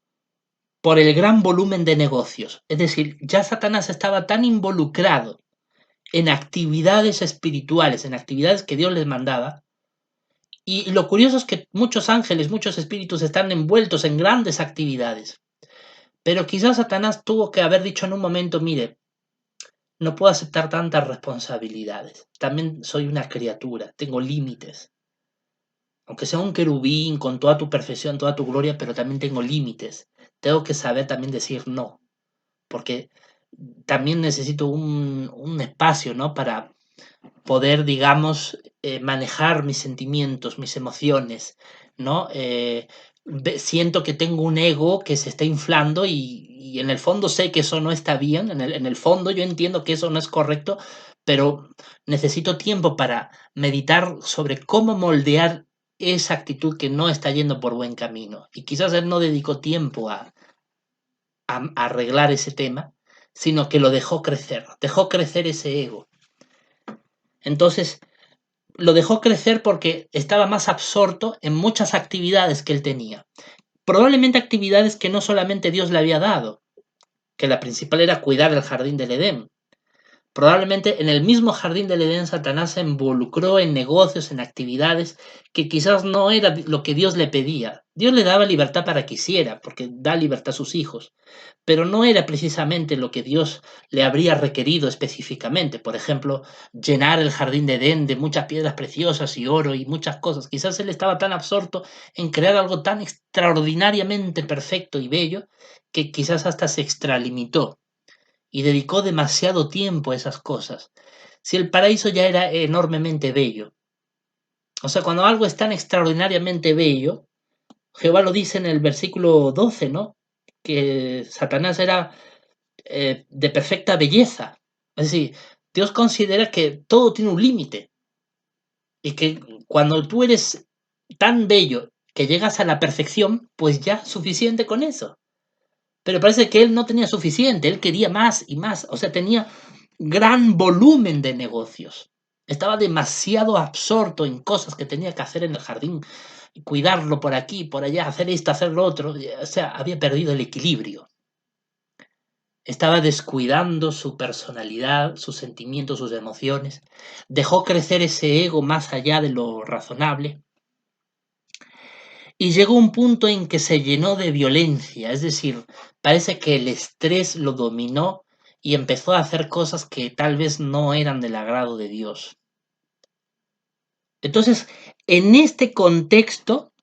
por el gran volumen de negocios. Es decir, ya Satanás estaba tan involucrado en actividades espirituales, en actividades que Dios les mandaba. Y lo curioso es que muchos ángeles, muchos espíritus están envueltos en grandes actividades. Pero quizás Satanás tuvo que haber dicho en un momento, mire, no puedo aceptar tantas responsabilidades. También soy una criatura, tengo límites. Aunque sea un querubín con toda tu perfección, toda tu gloria, pero también tengo límites. Tengo que saber también decir no, porque también necesito un espacio, ¿no? Para poder, digamos, manejar mis sentimientos, mis emociones, ¿no? Siento que tengo un ego que se está inflando y en el fondo sé que eso no está bien, en el fondo yo entiendo que eso no es correcto, pero necesito tiempo para meditar sobre cómo moldear esa actitud que no está yendo por buen camino. Y quizás él no dedicó tiempo a arreglar ese tema, sino que lo dejó crecer ese ego. Entonces, lo dejó crecer porque estaba más absorto en muchas actividades que él tenía. Probablemente actividades que no solamente Dios le había dado, que la principal era cuidar el jardín del Edén. Probablemente en el mismo jardín del Edén Satanás se involucró en negocios, en actividades que quizás no era lo que Dios le pedía. Dios le daba libertad para que hiciera, porque da libertad a sus hijos, pero no era precisamente lo que Dios le habría requerido específicamente. Por ejemplo, llenar el jardín de Edén de muchas piedras preciosas y oro y muchas cosas. Quizás él estaba tan absorto en crear algo tan extraordinariamente perfecto y bello que quizás hasta se extralimitó y dedicó demasiado tiempo a esas cosas. Si el paraíso ya era enormemente bello. O sea, cuando algo es tan extraordinariamente bello, Jehová lo dice en el versículo 12, ¿no? Que Satanás era de perfecta belleza. Es decir, Dios considera que todo tiene un límite y que cuando tú eres tan bello que llegas a la perfección, pues ya suficiente con eso. Pero parece que él no tenía suficiente, él quería más y más, o sea, tenía gran volumen de negocios. Estaba demasiado absorto en cosas que tenía que hacer en el jardín, cuidarlo por aquí, por allá, hacer esto, hacer lo otro, o sea, había perdido el equilibrio. Estaba descuidando su personalidad, sus sentimientos, sus emociones. Dejó crecer ese ego más allá de lo razonable. Y llegó un punto en que se llenó de violencia, es decir, parece que el estrés lo dominó y empezó a hacer cosas que tal vez no eran del agrado de Dios. Entonces, en este contexto,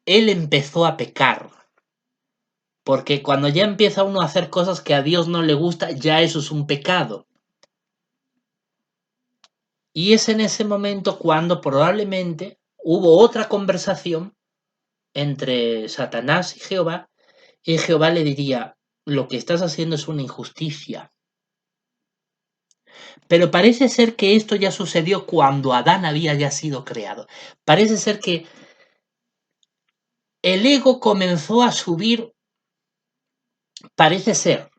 él empezó a pecar, porque cuando ya empieza uno a hacer cosas que a Dios no le gusta, ya eso es un pecado. Y es en ese momento cuando probablemente hubo otra conversación entre Satanás y Jehová le diría, lo que estás haciendo es una injusticia. Pero parece ser que esto ya sucedió cuando Adán había ya sido creado. Parece ser que el ego comenzó a subir, parece ser,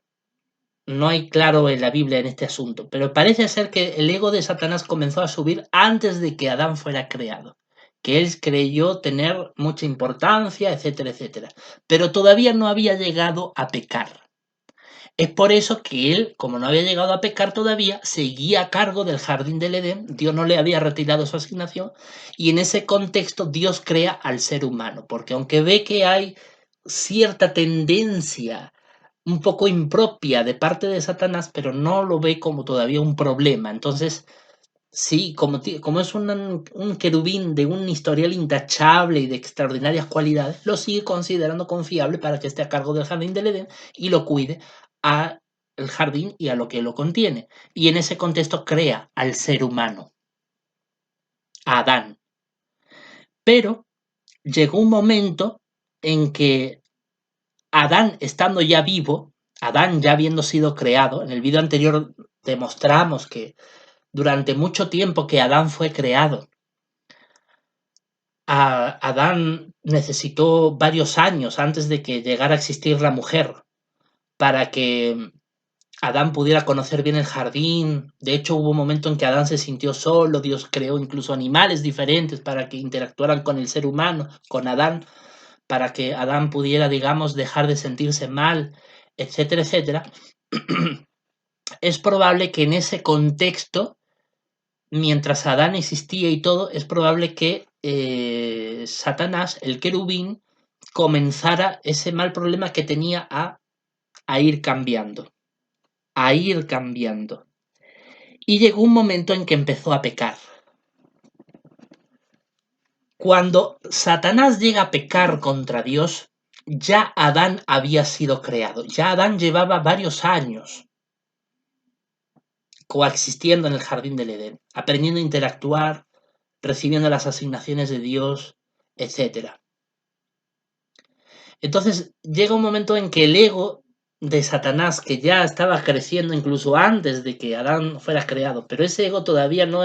no hay claro en la Biblia en este asunto, pero parece ser que el ego de Satanás comenzó a subir antes de que Adán fuera creado, que él creyó tener mucha importancia, etcétera, etcétera, pero todavía no había llegado a pecar. Es por eso que él, como no había llegado a pecar todavía, seguía a cargo del jardín del Edén, Dios no le había retirado su asignación, y en ese contexto Dios crea al ser humano, porque aunque ve que hay cierta tendencia un poco impropia de parte de Satanás, pero no lo ve como todavía un problema. Entonces, sí, como es un querubín de un historial intachable y de extraordinarias cualidades, lo sigue considerando confiable para que esté a cargo del jardín del Edén y lo cuide al jardín y a lo que lo contiene. Y en ese contexto crea al ser humano, a Adán. Pero llegó un momento en que Adán, estando ya vivo, Adán ya habiendo sido creado, en el vídeo anterior demostramos que durante mucho tiempo que Adán fue creado, Adán necesitó varios años antes de que llegara a existir la mujer para que Adán pudiera conocer bien el jardín. De hecho, hubo un momento en que Adán se sintió solo, Dios creó incluso animales diferentes para que interactuaran con el ser humano, con Adán, para que Adán pudiera, digamos, dejar de sentirse mal, etcétera, etcétera. Es probable que en ese contexto, mientras Adán existía y todo, es probable que Satanás, el querubín, comenzara ese mal problema que tenía a ir cambiando, a ir cambiando. Y llegó un momento en que empezó a pecar. Cuando Satanás llega a pecar contra Dios, ya Adán había sido creado, ya Adán llevaba varios años coexistiendo en el jardín del Edén, aprendiendo a interactuar, recibiendo las asignaciones de Dios, etc. Entonces llega un momento en que el ego de Satanás, que ya estaba creciendo incluso antes de que Adán fuera creado, pero ese ego todavía no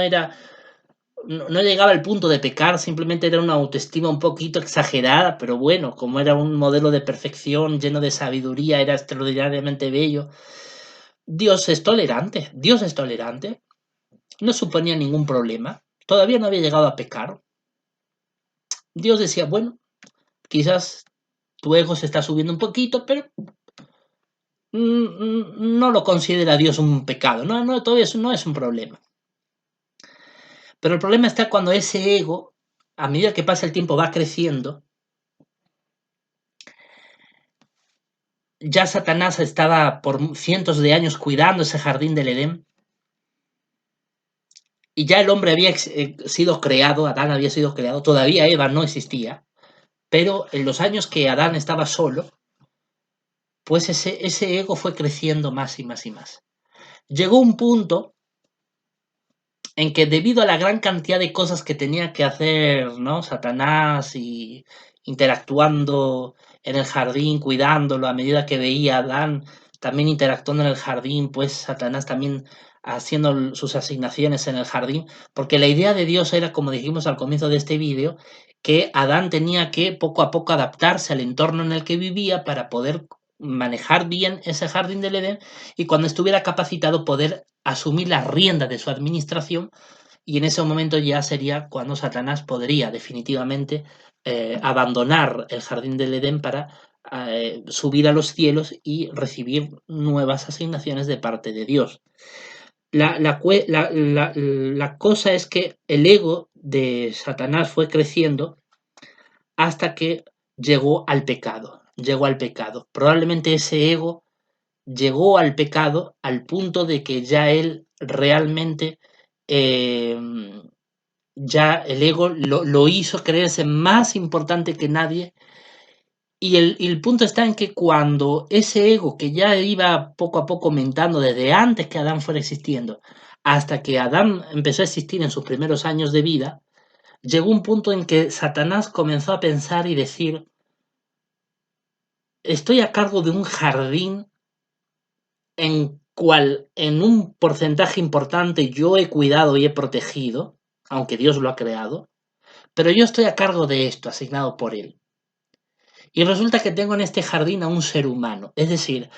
llegaba al punto de pecar, simplemente era una autoestima un poquito exagerada, pero bueno, como era un modelo de perfección lleno de sabiduría, era extraordinariamente bello. Dios es tolerante, no suponía ningún problema, todavía no había llegado a pecar. Dios decía, bueno, quizás tu ego se está subiendo un poquito, pero no lo considera Dios un pecado, todavía eso no es un problema. Pero el problema está cuando ese ego, a medida que pasa el tiempo, va creciendo. Ya Satanás estaba por cientos de años cuidando ese jardín del Edén. Y ya el hombre había sido creado, Adán había sido creado, todavía Eva no existía. Pero en los años que Adán estaba solo, pues ese ego fue creciendo más y más y más. Llegó un punto en que debido a la gran cantidad de cosas que tenía que hacer, ¿no? Satanás y interactuando en el jardín, cuidándolo a medida que veía a Adán también interactuando en el jardín, pues Satanás también haciendo sus asignaciones en el jardín, porque la idea de Dios era, como dijimos al comienzo de este vídeo, que Adán tenía que poco a poco adaptarse al entorno en el que vivía para poder manejar bien ese jardín del Edén y cuando estuviera capacitado poder asumir las riendas de su administración y en ese momento ya sería cuando Satanás podría definitivamente abandonar el jardín del Edén para subir a los cielos y recibir nuevas asignaciones de parte de Dios. La cosa es que el ego de Satanás fue creciendo hasta que llegó al pecado. Llegó al pecado. Probablemente ese ego llegó al pecado al punto de que ya él realmente, eh, ya el ego lo hizo creerse más importante que nadie. Y el punto está en que cuando ese ego que ya iba poco a poco aumentando desde antes que Adán fuera existiendo, hasta que Adán empezó a existir en sus primeros años de vida, llegó un punto en que Satanás comenzó a pensar y decir, estoy a cargo de un jardín en cual en un porcentaje importante yo he cuidado y he protegido, aunque Dios lo ha creado, pero yo estoy a cargo de esto, asignado por Él. Y resulta que tengo en este jardín a un ser humano, es decir,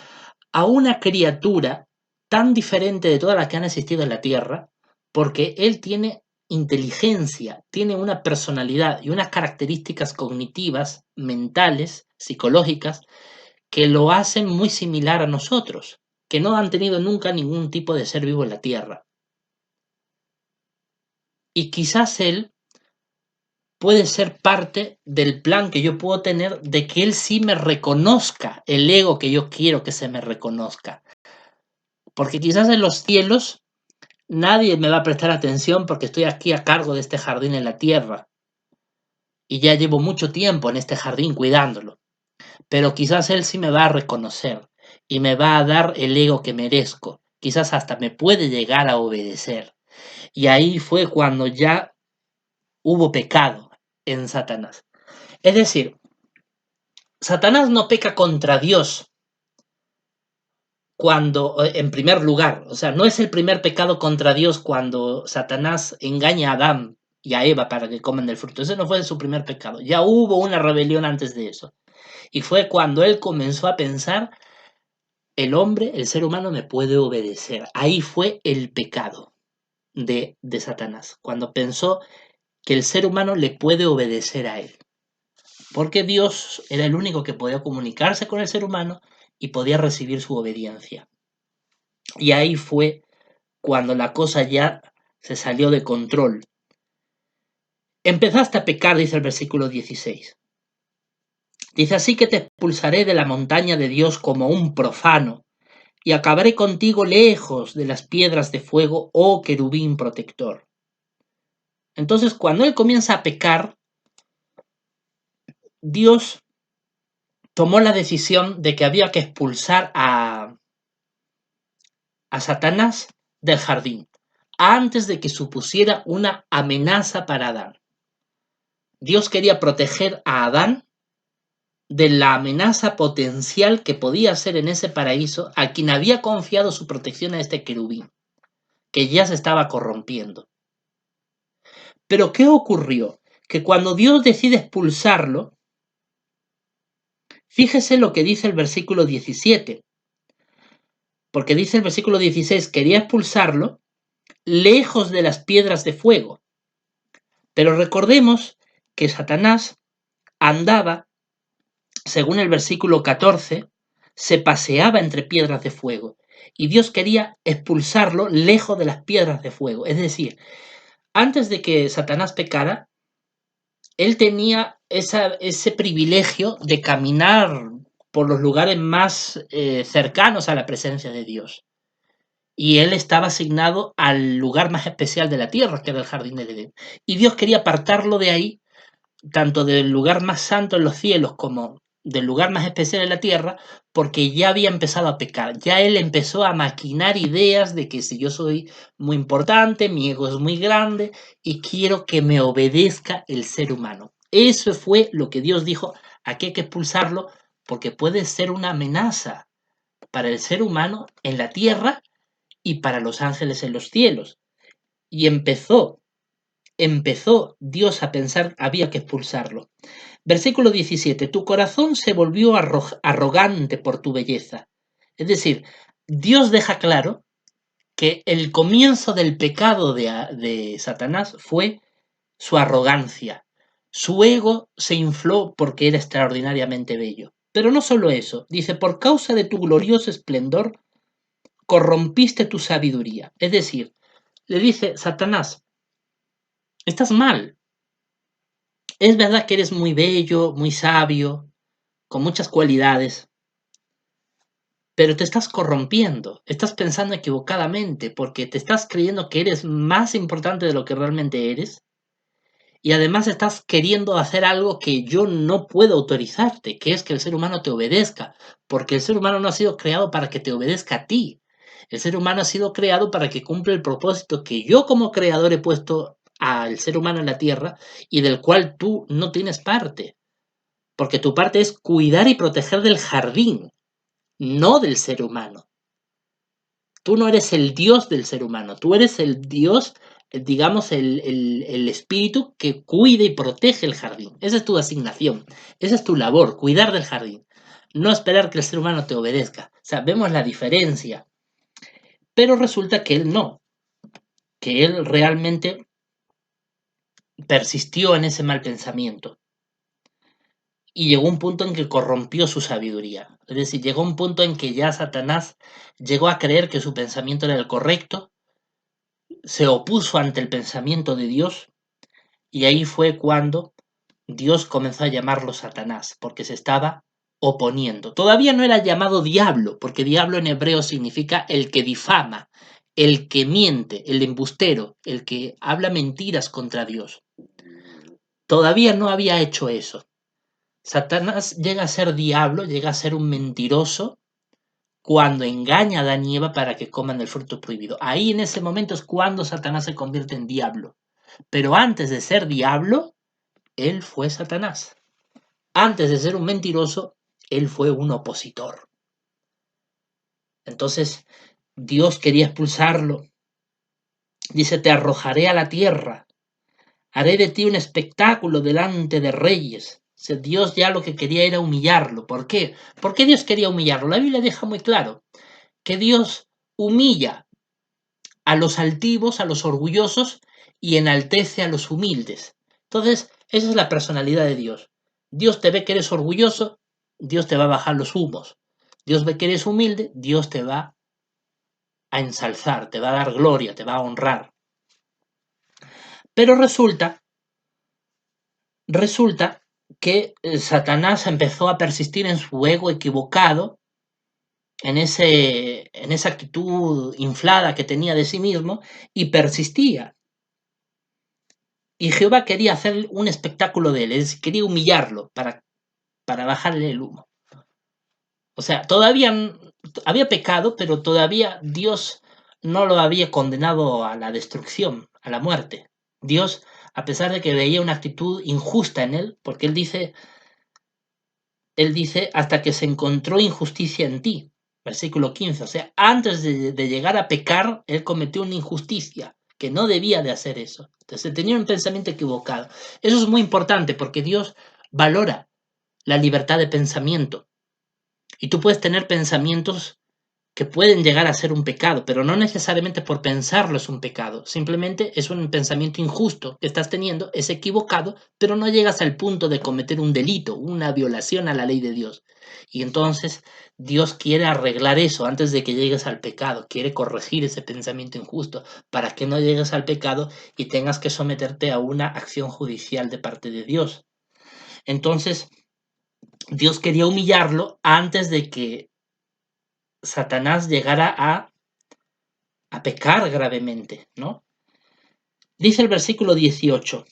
a una criatura tan diferente de todas las que han existido en la Tierra, porque Él tiene inteligencia, tiene una personalidad y unas características cognitivas, mentales, psicológicas, que lo hacen muy similar a nosotros, que no han tenido nunca ningún tipo de ser vivo en la Tierra. Y quizás él puede ser parte del plan que yo puedo tener de que él sí me reconozca el ego que yo quiero que se me reconozca. Porque quizás en los cielos nadie me va a prestar atención porque estoy aquí a cargo de este jardín en la Tierra. Y ya llevo mucho tiempo en este jardín cuidándolo. Pero quizás él sí me va a reconocer y me va a dar el ego que merezco. Quizás hasta me puede llegar a obedecer. Y ahí fue cuando ya hubo pecado en Satanás. Es decir, Satanás no peca contra Dios cuando, en primer lugar, o sea, no es el primer pecado contra Dios cuando Satanás engaña a Adán y a Eva para que coman del fruto. Ese no fue su primer pecado. Ya hubo una rebelión antes de eso. Y fue cuando él comenzó a pensar, el hombre, el ser humano me puede obedecer. Ahí fue el pecado de Satanás, cuando pensó que el ser humano le puede obedecer a él. Porque Dios era el único que podía comunicarse con el ser humano y podía recibir su obediencia. Y ahí fue cuando la cosa ya se salió de control. Empezaste a pecar, dice el versículo 16. Dice, así que te expulsaré de la montaña de Dios como un profano, y acabaré contigo lejos de las piedras de fuego, oh querubín protector. Entonces, cuando él comienza a pecar, Dios tomó la decisión de que había que expulsar a Satanás del jardín, antes de que supusiera una amenaza para Adán. Dios quería proteger a Adán de la amenaza potencial que podía ser en ese paraíso a quien había confiado su protección a este querubín, que ya se estaba corrompiendo. Pero ¿qué ocurrió? Que cuando Dios decide expulsarlo, fíjese lo que dice el versículo 17, porque dice el versículo 16, quería expulsarlo lejos de las piedras de fuego. Pero recordemos que Satanás andaba, según el versículo 14, se paseaba entre piedras de fuego. Y Dios quería expulsarlo lejos de las piedras de fuego. Es decir, antes de que Satanás pecara, él tenía ese privilegio de caminar por los lugares más cercanos a la presencia de Dios. Y él estaba asignado al lugar más especial de la tierra, que era el jardín del Edén. Y Dios quería apartarlo de ahí, tanto del lugar más santo en los cielos como del lugar más especial en la tierra, porque ya había empezado a pecar. Ya él empezó a maquinar ideas de que si yo soy muy importante, mi ego es muy grande y quiero que me obedezca el ser humano. Eso fue lo que Dios dijo, aquí hay que expulsarlo porque puede ser una amenaza para el ser humano en la tierra y para los ángeles en los cielos. Y empezó Dios a pensar había que expulsarlo. Versículo 17, tu corazón se volvió arrogante por tu belleza. Es decir, Dios deja claro que el comienzo del pecado de Satanás fue su arrogancia. Su ego se infló porque era extraordinariamente bello. Pero no solo eso, dice, por causa de tu glorioso esplendor, corrompiste tu sabiduría. Es decir, le dice, Satanás, estás mal. Es verdad que eres muy bello, muy sabio, con muchas cualidades, pero te estás corrompiendo, estás pensando equivocadamente porque te estás creyendo que eres más importante de lo que realmente eres y además estás queriendo hacer algo que yo no puedo autorizarte, que es que el ser humano te obedezca, porque el ser humano no ha sido creado para que te obedezca a ti. El ser humano ha sido creado para que cumpla el propósito que yo como creador he puesto al ser humano en la tierra y del cual tú no tienes parte, porque tu parte es cuidar y proteger del jardín, no del ser humano. Tú no eres el Dios del ser humano, tú eres el Dios, digamos, el espíritu que cuida y protege el jardín. Esa es tu asignación, esa es tu labor, cuidar del jardín. No esperar que el ser humano te obedezca. O sea, vemos la diferencia. Pero resulta que él no, que él realmente persistió en ese mal pensamiento. Y llegó un punto en que corrompió su sabiduría. Es decir, llegó un punto en que ya Satanás llegó a creer que su pensamiento era el correcto, se opuso ante el pensamiento de Dios y ahí fue cuando Dios comenzó a llamarlo Satanás, porque se estaba oponiendo. Todavía no era llamado diablo, porque diablo en hebreo significa el que difama, el que miente, el embustero, el que habla mentiras contra Dios. Todavía no había hecho eso. Satanás llega a ser diablo, llega a ser un mentiroso cuando engaña a Adán y Eva para que coman el fruto prohibido. Ahí en ese momento es cuando Satanás se convierte en diablo. Pero antes de ser diablo, él fue Satanás. antes de ser un mentiroso, él fue un opositor. Entonces, Dios quería expulsarlo. Dice, te arrojaré a la tierra, haré de ti un espectáculo delante de reyes. O sea, Dios ya lo que quería era humillarlo. ¿Por qué? ¿Por qué Dios quería humillarlo? La Biblia deja muy claro que Dios humilla a los altivos, a los orgullosos, y enaltece a los humildes. Entonces, esa es la personalidad de Dios. Dios te ve que eres orgulloso, Dios te va a bajar los humos. Dios ve que eres humilde, Dios te va a ensalzar, te va a dar gloria, te va a honrar. Pero resulta que Satanás empezó a persistir en su ego equivocado, en esa actitud inflada que tenía de sí mismo, y persistía. Y Jehová quería hacer un espectáculo de él, es decir, quería humillarlo para bajarle el humo. O sea, todavía había pecado, pero todavía Dios no lo había condenado a la destrucción, a la muerte. Dios, a pesar de que veía una actitud injusta en él, porque él dice, hasta que se encontró injusticia en ti. Versículo 15. O sea, antes de llegar a pecar, él cometió una injusticia, que no debía de hacer eso. Entonces tenía un pensamiento equivocado. Eso es muy importante porque Dios valora la libertad de pensamiento. Y tú puedes tener pensamientos que pueden llegar a ser un pecado, pero no necesariamente por pensarlo es un pecado, simplemente es un pensamiento injusto que estás teniendo, es equivocado, pero no llegas al punto de cometer un delito, una violación a la ley de Dios. Y entonces Dios quiere arreglar eso antes de que llegues al pecado, quiere corregir ese pensamiento injusto para que no llegues al pecado y tengas que someterte a una acción judicial de parte de Dios. Entonces, Dios quería humillarlo antes de que Satanás llegara a pecar gravemente, ¿no? Dice el versículo 18,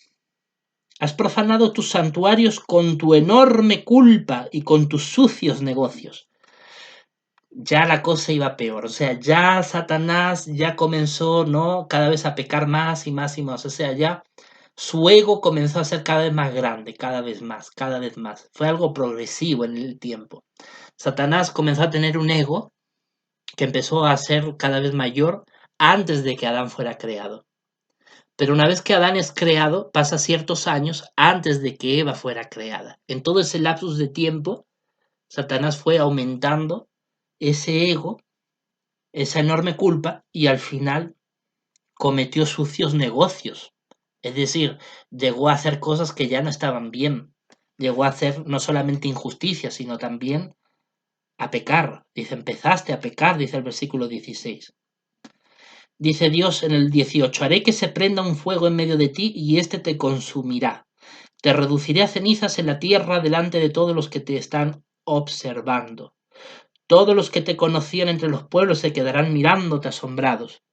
has profanado tus santuarios con tu enorme culpa y con tus sucios negocios. Ya la cosa iba peor, o sea, ya Satanás ya comenzó, ¿no? Cada vez a pecar más y más y más, o sea, ya su ego comenzó a ser cada vez más grande, cada vez más, cada vez más. Fue algo progresivo en el tiempo. Satanás comenzó a tener un ego que empezó a ser cada vez mayor antes de que Adán fuera creado. Pero una vez que Adán es creado, pasa ciertos años antes de que Eva fuera creada. En todo ese lapsus de tiempo, Satanás fue aumentando ese ego, esa enorme culpa, y al final cometió sucios negocios. Es decir, llegó a hacer cosas que ya no estaban bien. Llegó a hacer no solamente injusticia, sino también a pecar. Dice, empezaste a pecar, dice el versículo 16. Dice Dios en el 18, haré que se prenda un fuego en medio de ti y éste te consumirá. Te reduciré a cenizas en la tierra delante de todos los que te están observando. Todos los que te conocían entre los pueblos se quedarán mirándote asombrados.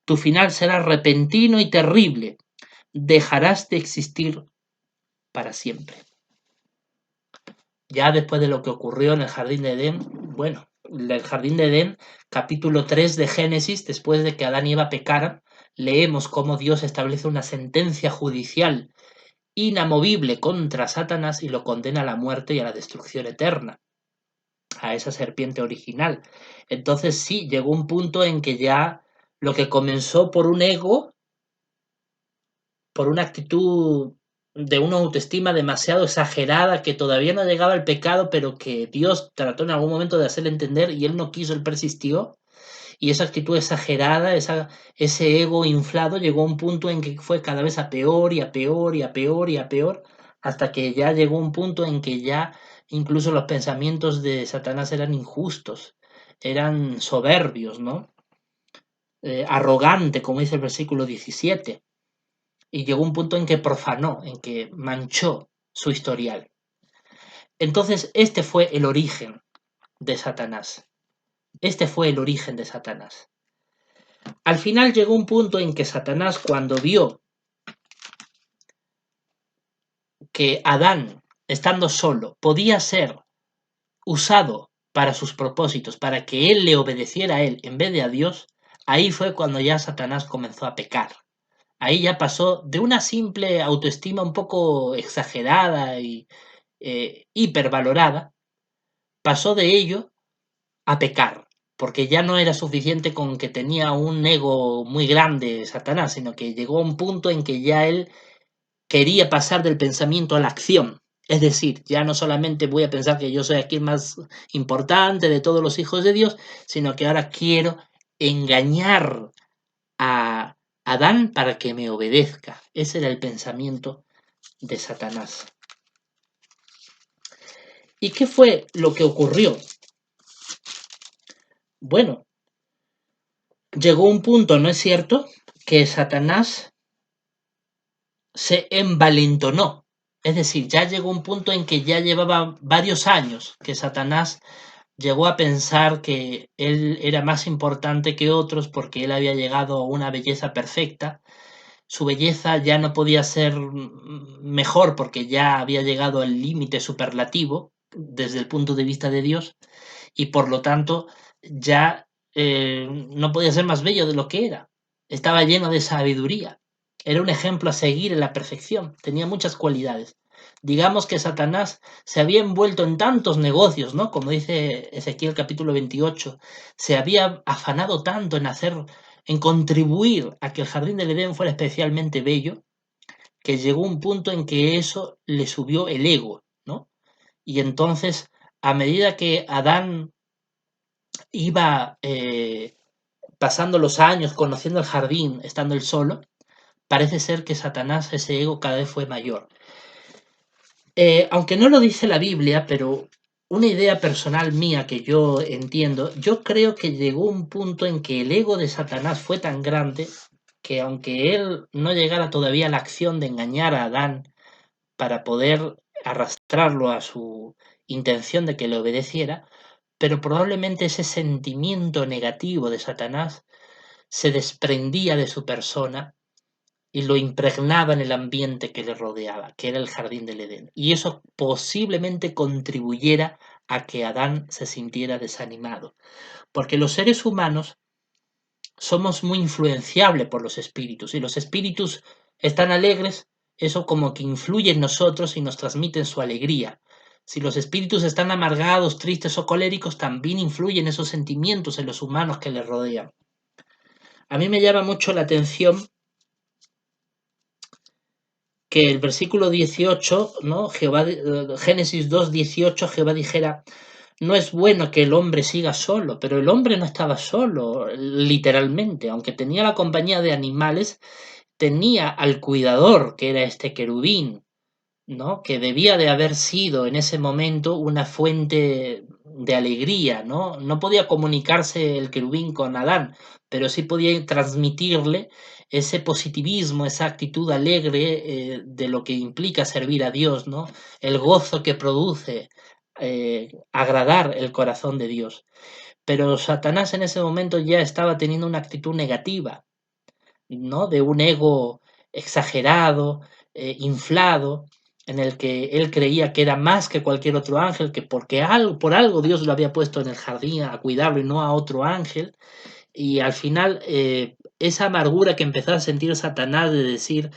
Tu final será repentino y terrible. Dejarás de existir para siempre. Ya después de lo que ocurrió en el jardín de Edén, bueno, el jardín de Edén, capítulo 3 de Génesis, después de que Adán y Eva pecaran, leemos cómo Dios establece una sentencia judicial inamovible contra Satanás y lo condena a la muerte y a la destrucción eterna, a esa serpiente original. Entonces sí, llegó un punto en que ya lo que comenzó por un ego, por una actitud de una autoestima demasiado exagerada que todavía no llegaba al pecado, pero que Dios trató en algún momento de hacerle entender y él no quiso, él persistió. Y esa actitud exagerada, ese ego inflado, llegó a un punto en que fue cada vez a peor y a peor y a peor y a peor, hasta que ya llegó un punto en que ya incluso los pensamientos de Satanás eran injustos, eran soberbios, ¿no? Arrogante, como dice el versículo 17. Y llegó un punto en que profanó, en que manchó su historial. Entonces, este fue el origen de Satanás. Este fue el origen de Satanás. Al final llegó un punto en que Satanás, cuando vio que Adán, estando solo, podía ser usado para sus propósitos, para que él le obedeciera a él en vez de a Dios, ahí fue cuando ya Satanás comenzó a pecar. Ahí ya pasó de una simple autoestima un poco exagerada y hipervalorada, pasó de ello a pecar, porque ya no era suficiente con que tenía un ego muy grande Satanás, sino que llegó a un punto en que ya él quería pasar del pensamiento a la acción. Es decir, ya no solamente voy a pensar que yo soy aquí el más importante de todos los hijos de Dios, sino que ahora quiero engañar a Adán para que me obedezca. Ese era el pensamiento de Satanás. ¿Y qué fue lo que ocurrió? Bueno, llegó un punto, ¿no es cierto?, que Satanás se envalentonó. Es decir, ya llegó un punto en que ya llevaba varios años que Satanás llegó a pensar que él era más importante que otros porque él había llegado a una belleza perfecta. Su belleza ya no podía ser mejor porque ya había llegado al límite superlativo desde el punto de vista de Dios, y por lo tanto ya no podía ser más bello de lo que era. Estaba lleno de sabiduría. Era un ejemplo a seguir en la perfección. Tenía muchas cualidades. Digamos que Satanás se había envuelto en tantos negocios, ¿no? Como dice Ezequiel capítulo 28, se había afanado tanto en en contribuir a que el jardín del Edén fuera especialmente bello, que llegó un punto en que eso le subió el ego, ¿no? Y entonces, a medida que Adán iba pasando los años, conociendo el jardín, estando él solo, parece ser que Satanás, ese ego, cada vez fue mayor. Aunque no lo dice la Biblia, pero una idea personal mía que yo entiendo, yo creo que llegó un punto en que el ego de Satanás fue tan grande que aunque él no llegara todavía a la acción de engañar a Adán para poder arrastrarlo a su intención de que le obedeciera, pero probablemente ese sentimiento negativo de Satanás se desprendía de su persona y lo impregnaba en el ambiente que le rodeaba, que era el jardín del Edén. Y eso posiblemente contribuyera a que Adán se sintiera desanimado, porque los seres humanos somos muy influenciables por los espíritus, y los espíritus están alegres, eso como que influye en nosotros y nos transmiten su alegría. Si los espíritus están amargados, tristes o coléricos, también influyen esos sentimientos en los humanos que les rodean. A mí me llama mucho la atención que el versículo 18, ¿no? Génesis 2:18, Jehová dijera, no es bueno que el hombre siga solo, pero el hombre no estaba solo, literalmente, aunque tenía la compañía de animales, tenía al cuidador, que era este querubín, ¿no? Que debía de haber sido en ese momento una fuente de alegría, ¿no? No podía comunicarse el querubín con Adán, pero sí podía transmitirle ese positivismo, esa actitud alegre de lo que implica servir a Dios, ¿no? El gozo que produce agradar el corazón de Dios. Pero Satanás en ese momento ya estaba teniendo una actitud negativa, ¿no? De un ego exagerado, inflado, en el que él creía que era más que cualquier otro ángel, que por algo Dios lo había puesto en el jardín a cuidarlo y no a otro ángel. Y al final, esa amargura que empezó a sentir Satanás de decir,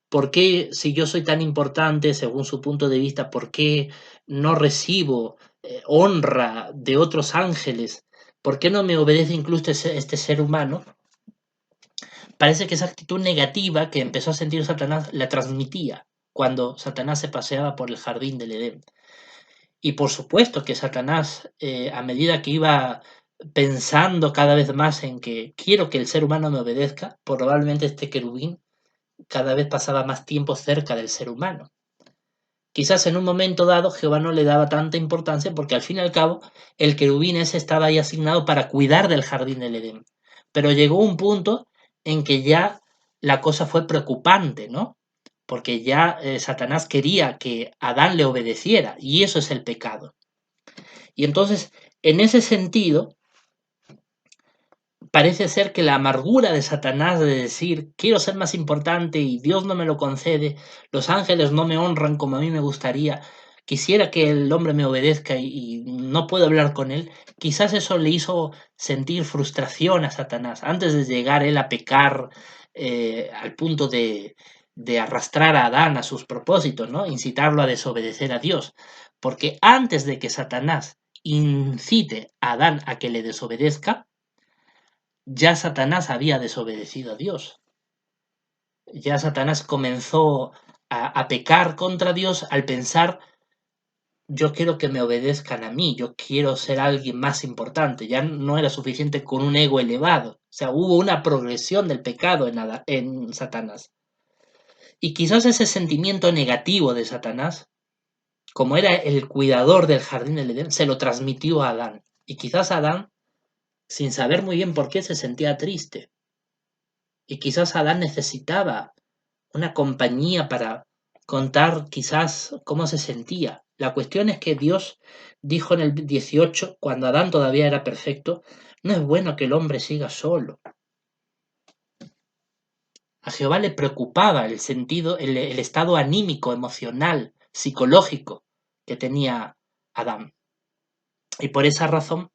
¿por qué si yo soy tan importante, según su punto de vista, por qué no recibo honra de otros ángeles? ¿Por qué no me obedece incluso este ser humano? Parece que esa actitud negativa que empezó a sentir Satanás la transmitía cuando Satanás se paseaba por el jardín del Edén. Y por supuesto que Satanás, a medida que iba pensando cada vez más en que quiero que el ser humano me obedezca, probablemente este querubín cada vez pasaba más tiempo cerca del ser humano. Quizás en un momento dado Jehová no le daba tanta importancia porque al fin y al cabo el querubín ese estaba ahí asignado para cuidar del jardín del Edén. Pero llegó un punto en que ya la cosa fue preocupante, ¿no? Porque ya Satanás quería que Adán le obedeciera y eso es el pecado. Y entonces, en ese sentido, parece ser que la amargura de Satanás de decir, quiero ser más importante y Dios no me lo concede, los ángeles no me honran como a mí me gustaría, quisiera que el hombre me obedezca y no puedo hablar con él, quizás eso le hizo sentir frustración a Satanás, antes de llegar él a pecar al punto de arrastrar a Adán a sus propósitos, ¿no? Incitarlo a desobedecer a Dios. Porque antes de que Satanás incite a Adán a que le desobedezca, ya Satanás había desobedecido a Dios. Ya Satanás comenzó a pecar contra Dios al pensar, yo quiero que me obedezcan a mí, yo quiero ser alguien más importante. Ya no era suficiente con un ego elevado. O sea, hubo una progresión del pecado en Satanás. Y quizás ese sentimiento negativo de Satanás, como era el cuidador del jardín del Edén, se lo transmitió a Adán. Y quizás Adán, sin saber muy bien por qué, se sentía triste. Y quizás Adán necesitaba una compañía para contar quizás cómo se sentía. La cuestión es que Dios dijo en el 18, cuando Adán todavía era perfecto, no es bueno que el hombre siga solo. A Jehová le preocupaba el sentido, el estado anímico, emocional, psicológico que tenía Adán. Y por esa razón,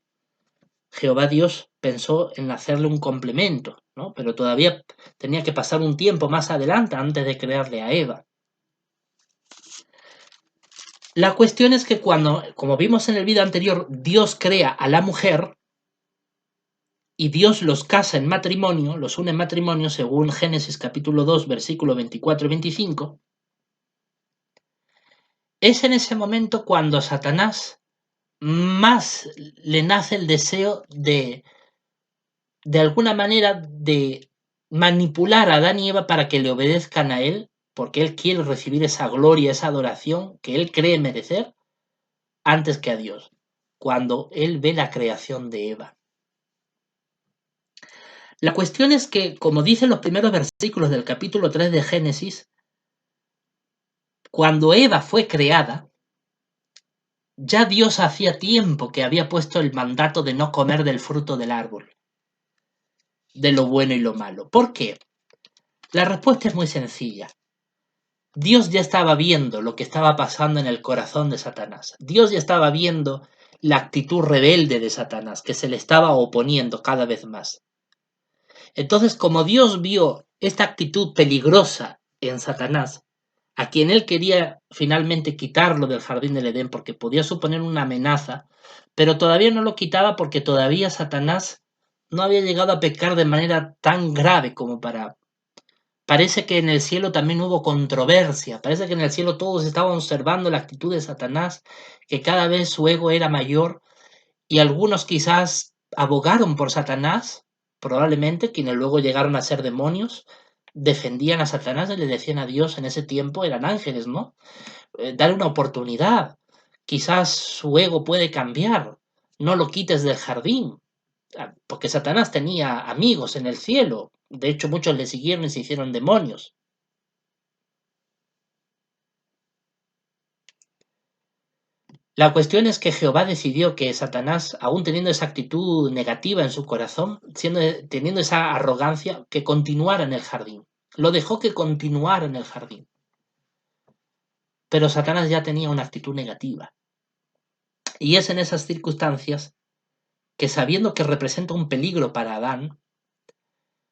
Jehová Dios pensó en hacerle un complemento, ¿no? Pero todavía tenía que pasar un tiempo más adelante antes de crearle a Eva. La cuestión es que cuando, como vimos en el vídeo anterior, Dios crea a la mujer y Dios los casa en matrimonio, los une en matrimonio según Génesis capítulo 2, versículo 24 y 25, es en ese momento cuando a Satanás más le nace el deseo de alguna manera, de manipular a Adán y Eva para que le obedezcan a él, porque él quiere recibir esa gloria, esa adoración que él cree merecer, antes que a Dios, cuando él ve la creación de Eva. La cuestión es que, como dicen los primeros versículos del capítulo 3 de Génesis, cuando Eva fue creada, ya Dios hacía tiempo que había puesto el mandato de no comer del fruto del árbol, de lo bueno y lo malo. ¿Por qué? La respuesta es muy sencilla. Dios ya estaba viendo lo que estaba pasando en el corazón de Satanás. Dios ya estaba viendo la actitud rebelde de Satanás, que se le estaba oponiendo cada vez más. Entonces, como Dios vio esta actitud peligrosa en Satanás, a quien él quería finalmente quitarlo del jardín del Edén porque podía suponer una amenaza, pero todavía no lo quitaba porque todavía Satanás no había llegado a pecar de manera tan grave como para... Parece que en el cielo también hubo controversia, parece que en el cielo todos estaban observando la actitud de Satanás, que cada vez su ego era mayor y algunos quizás abogaron por Satanás, probablemente quienes luego llegaron a ser demonios, defendían a Satanás y le decían a Dios en ese tiempo, eran ángeles, ¿no? Dar una oportunidad, quizás su ego puede cambiar, no lo quites del jardín, porque Satanás tenía amigos en el cielo, de hecho muchos le siguieron y se hicieron demonios. La cuestión es que Jehová decidió que Satanás, aún teniendo esa actitud negativa en su corazón, teniendo esa arrogancia, que continuara en el jardín. Lo dejó que continuara en el jardín. Pero Satanás ya tenía una actitud negativa. Y es en esas circunstancias que, sabiendo que representa un peligro para Adán,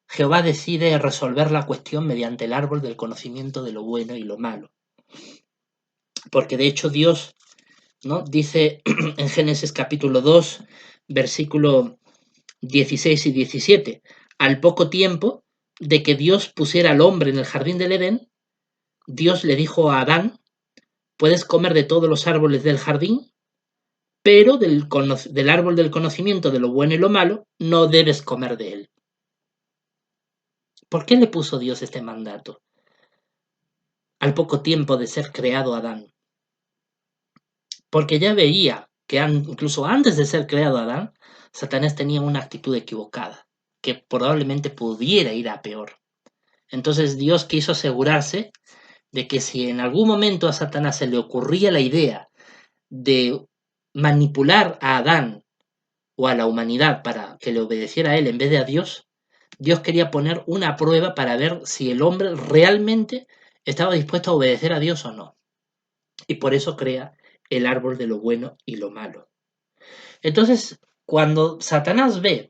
Jehová decide resolver la cuestión mediante el árbol del conocimiento de lo bueno y lo malo. Porque de hecho Dios, ¿no?, dice en Génesis capítulo 2, versículo 16 y 17. Al poco tiempo de que Dios pusiera al hombre en el jardín del Edén, Dios le dijo a Adán, puedes comer de todos los árboles del jardín, pero del árbol del conocimiento de lo bueno y lo malo, no debes comer de él. ¿Por qué le puso Dios este mandato? Al poco tiempo de ser creado Adán. Porque ya veía que incluso antes de ser creado Adán, Satanás tenía una actitud equivocada, que probablemente pudiera ir a peor. Entonces Dios quiso asegurarse de que si en algún momento a Satanás se le ocurría la idea de manipular a Adán o a la humanidad para que le obedeciera a él en vez de a Dios, Dios quería poner una prueba para ver si el hombre realmente estaba dispuesto a obedecer a Dios o no. Y por eso crea el árbol de lo bueno y lo malo. Entonces, cuando Satanás ve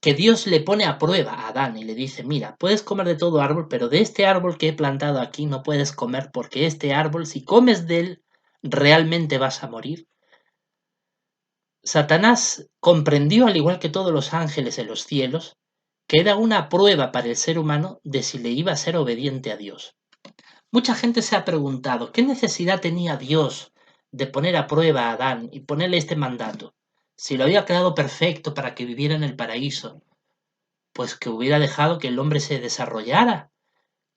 que Dios le pone a prueba a Adán y le dice, mira, puedes comer de todo árbol, pero de este árbol que he plantado aquí no puedes comer porque este árbol, si comes de él, realmente vas a morir. Satanás comprendió, al igual que todos los ángeles en los cielos, que era una prueba para el ser humano de si le iba a ser obediente a Dios. Mucha gente se ha preguntado, ¿qué necesidad tenía Dios de poner a prueba a Adán y ponerle este mandato? Si lo había creado perfecto para que viviera en el paraíso, pues que hubiera dejado que el hombre se desarrollara,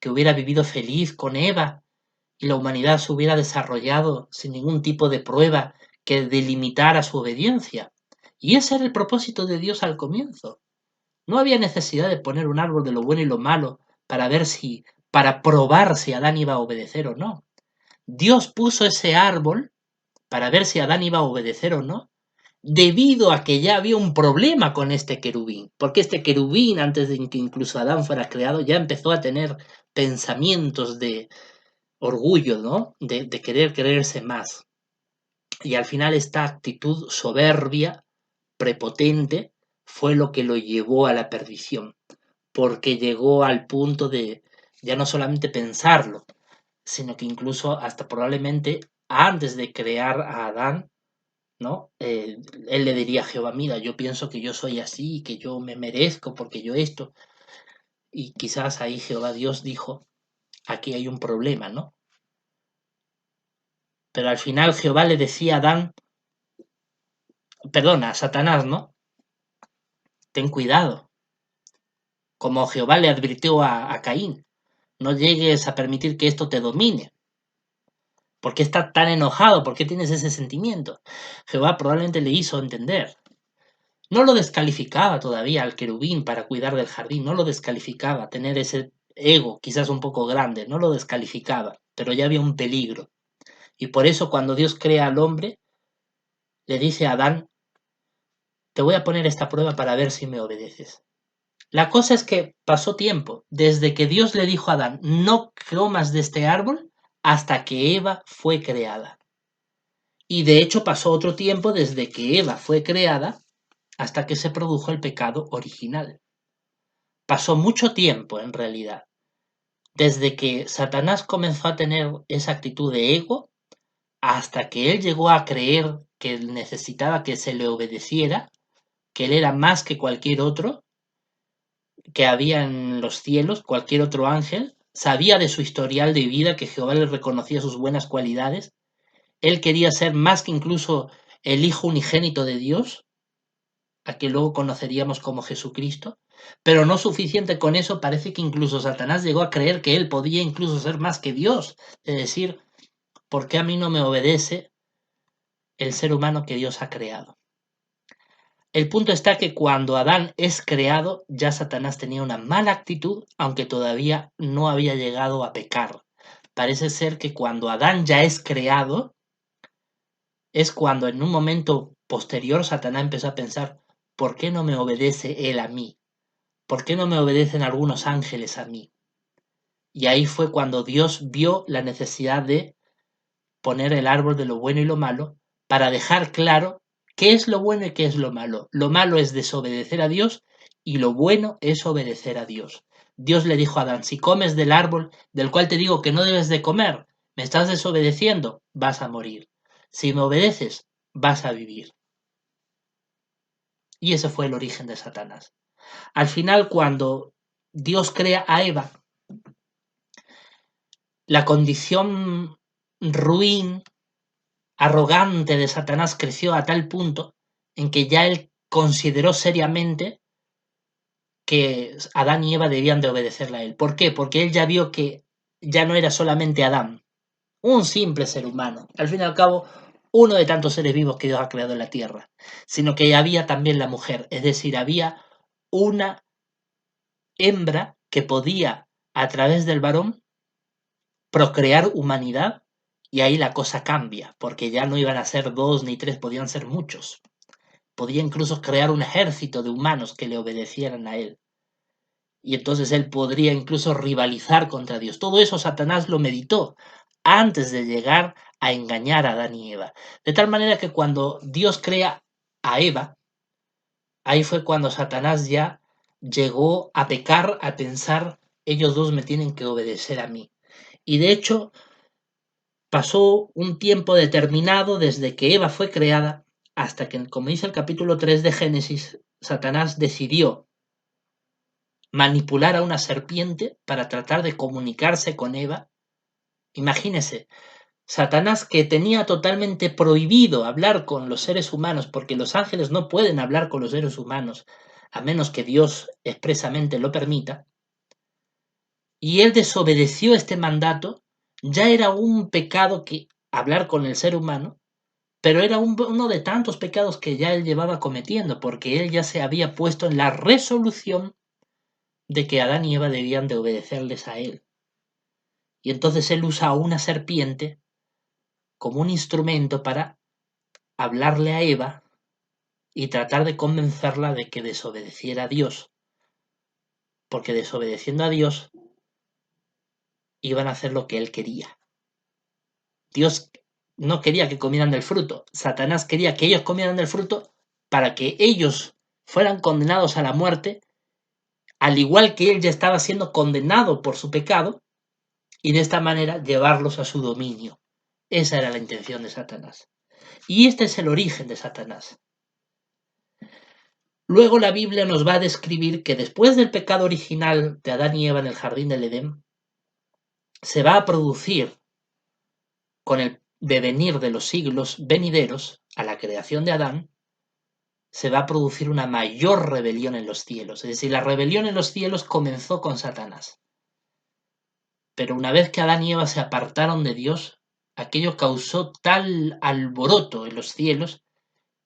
que hubiera vivido feliz con Eva y la humanidad se hubiera desarrollado sin ningún tipo de prueba que delimitara su obediencia. Y ese era el propósito de Dios al comienzo. No había necesidad de poner un árbol de lo bueno y lo malo para probar si Adán iba a obedecer o no. Dios puso ese árbol para ver si Adán iba a obedecer o no, debido a que ya había un problema con este querubín, porque este querubín, antes de que incluso Adán fuera creado, ya empezó a tener pensamientos de orgullo, ¿no? De querer creerse más. Y al final esta actitud soberbia, prepotente, fue lo que lo llevó a la perdición, porque llegó al punto de ya no solamente pensarlo, sino que incluso hasta probablemente antes de crear a Adán, ¿no? Él le diría a Jehová, mira, yo pienso que yo soy así, que yo me merezco porque yo esto. Y quizás ahí Jehová Dios dijo, aquí hay un problema, ¿no? Pero al final Jehová le decía a Adán, perdona, a Satanás, ¿no? Ten cuidado, como Jehová le advirtió a Caín, no llegues a permitir que esto te domine. ¿Por qué estás tan enojado? ¿Por qué tienes ese sentimiento? Jehová probablemente le hizo entender. No lo descalificaba todavía al querubín para cuidar del jardín, no lo descalificaba, tener ese ego quizás un poco grande, no lo descalificaba, pero ya había un peligro. Y por eso cuando Dios crea al hombre, le dice a Adán, te voy a poner esta prueba para ver si me obedeces. La cosa es que pasó tiempo, desde que Dios le dijo a Adán, no comas de este árbol, hasta que Eva fue creada. Y de hecho pasó otro tiempo desde que Eva fue creada hasta que se produjo el pecado original. Pasó mucho tiempo en realidad, desde que Satanás comenzó a tener esa actitud de ego hasta que él llegó a creer que necesitaba que se le obedeciera, que él era más que cualquier otro que había en los cielos, cualquier otro ángel, sabía de su historial de vida, que Jehová le reconocía sus buenas cualidades, él quería ser más que incluso el Hijo unigénito de Dios, a que luego conoceríamos como Jesucristo, pero no suficiente con eso, parece que incluso Satanás llegó a creer que él podía incluso ser más que Dios, es decir, ¿por qué a mí no me obedece el ser humano que Dios ha creado? El punto está que cuando Adán es creado, ya Satanás tenía una mala actitud, aunque todavía no había llegado a pecar. Parece ser que cuando Adán ya es creado, es cuando en un momento posterior Satanás empezó a pensar, ¿por qué no me obedece él a mí? ¿Por qué no me obedecen algunos ángeles a mí? Y ahí fue cuando Dios vio la necesidad de poner el árbol de lo bueno y lo malo para dejar claro qué es lo bueno y qué es lo malo. Lo malo es desobedecer a Dios y lo bueno es obedecer a Dios. Dios le dijo a Adán, si comes del árbol del cual te digo que no debes de comer, me estás desobedeciendo, vas a morir. Si me obedeces, vas a vivir. Y ese fue el origen de Satanás. Al final, cuando Dios crea a Eva, la condición ruin, arrogante de Satanás creció a tal punto en que ya él consideró seriamente que Adán y Eva debían de obedecerle a él. ¿Por qué? Porque él ya vio que ya no era solamente Adán, un simple ser humano, al fin y al cabo uno de tantos seres vivos que Dios ha creado en la tierra, sino que había también la mujer, es decir, había una hembra que podía, a través del varón, procrear humanidad, y ahí la cosa cambia, porque ya no iban a ser dos ni tres, podían ser muchos. Podía incluso crear un ejército de humanos que le obedecieran a él. Y entonces él podría incluso rivalizar contra Dios. Todo eso Satanás lo meditó antes de llegar a engañar a Adán y Eva. De tal manera que cuando Dios crea a Eva, ahí fue cuando Satanás ya llegó a pecar, a pensar, ellos dos me tienen que obedecer a mí. Y de hecho, pasó un tiempo determinado desde que Eva fue creada hasta que, como dice el capítulo 3 de Génesis, Satanás decidió manipular a una serpiente para tratar de comunicarse con Eva. Imagínese, Satanás, que tenía totalmente prohibido hablar con los seres humanos, porque los ángeles no pueden hablar con los seres humanos a menos que Dios expresamente lo permita, y él desobedeció este mandato. Ya era un pecado que hablar con el ser humano, pero era uno de tantos pecados que ya él llevaba cometiendo, porque él ya se había puesto en la resolución de que Adán y Eva debían de obedecerles a él. Y entonces él usa a una serpiente como un instrumento para hablarle a Eva y tratar de convencerla de que desobedeciera a Dios, porque desobedeciendo a Dios iban a hacer lo que él quería. Dios no quería que comieran del fruto, Satanás quería que ellos comieran del fruto para que ellos fueran condenados a la muerte, al igual que él ya estaba siendo condenado por su pecado, y de esta manera llevarlos a su dominio. Esa era la intención de Satanás. Y este es el origen de Satanás. Luego la Biblia nos va a describir que después del pecado original de Adán y Eva en el jardín del Edén, se va a producir con el devenir de los siglos venideros a la creación de Adán, se va a producir una mayor rebelión en los cielos. Es decir, la rebelión en los cielos comenzó con Satanás. Pero una vez que Adán y Eva se apartaron de Dios, aquello causó tal alboroto en los cielos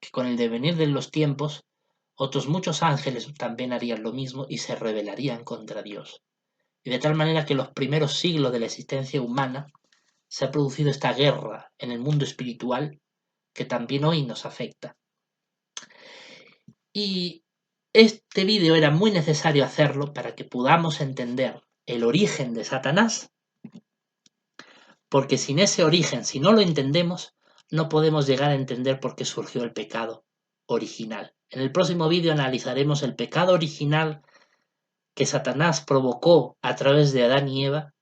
que con el devenir de los tiempos, otros muchos ángeles también harían lo mismo y se rebelarían contra Dios. Y de tal manera que en los primeros siglos de la existencia humana se ha producido esta guerra en el mundo espiritual que también hoy nos afecta. Y este vídeo era muy necesario hacerlo para que podamos entender el origen de Satanás, porque sin ese origen, si no lo entendemos, no podemos llegar a entender por qué surgió el pecado original. En el próximo vídeo analizaremos el pecado original que Satanás provocó a través de Adán y Eva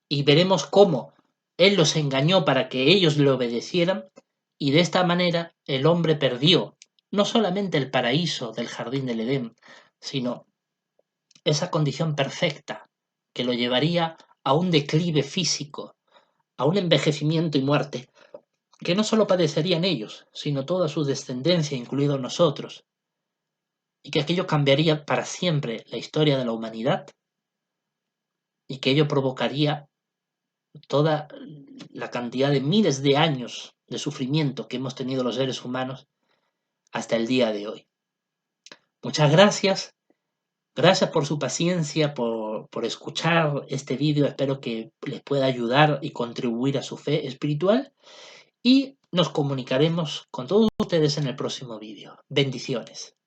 y veremos cómo él los engañó para que ellos le obedecieran, y de esta manera el hombre perdió no solamente el paraíso del jardín del Edén, sino esa condición perfecta que lo llevaría a un declive físico, a un envejecimiento y muerte, que no solo padecerían ellos, sino toda su descendencia, incluidos nosotros, y que aquello cambiaría para siempre la historia de la humanidad, y que ello provocaría toda la cantidad de miles de años de sufrimiento que hemos tenido los seres humanos hasta el día de hoy. Muchas gracias. Gracias por su paciencia, por escuchar este vídeo. Espero que les pueda ayudar y contribuir a su fe espiritual. Y nos comunicaremos con todos ustedes en el próximo vídeo. Bendiciones.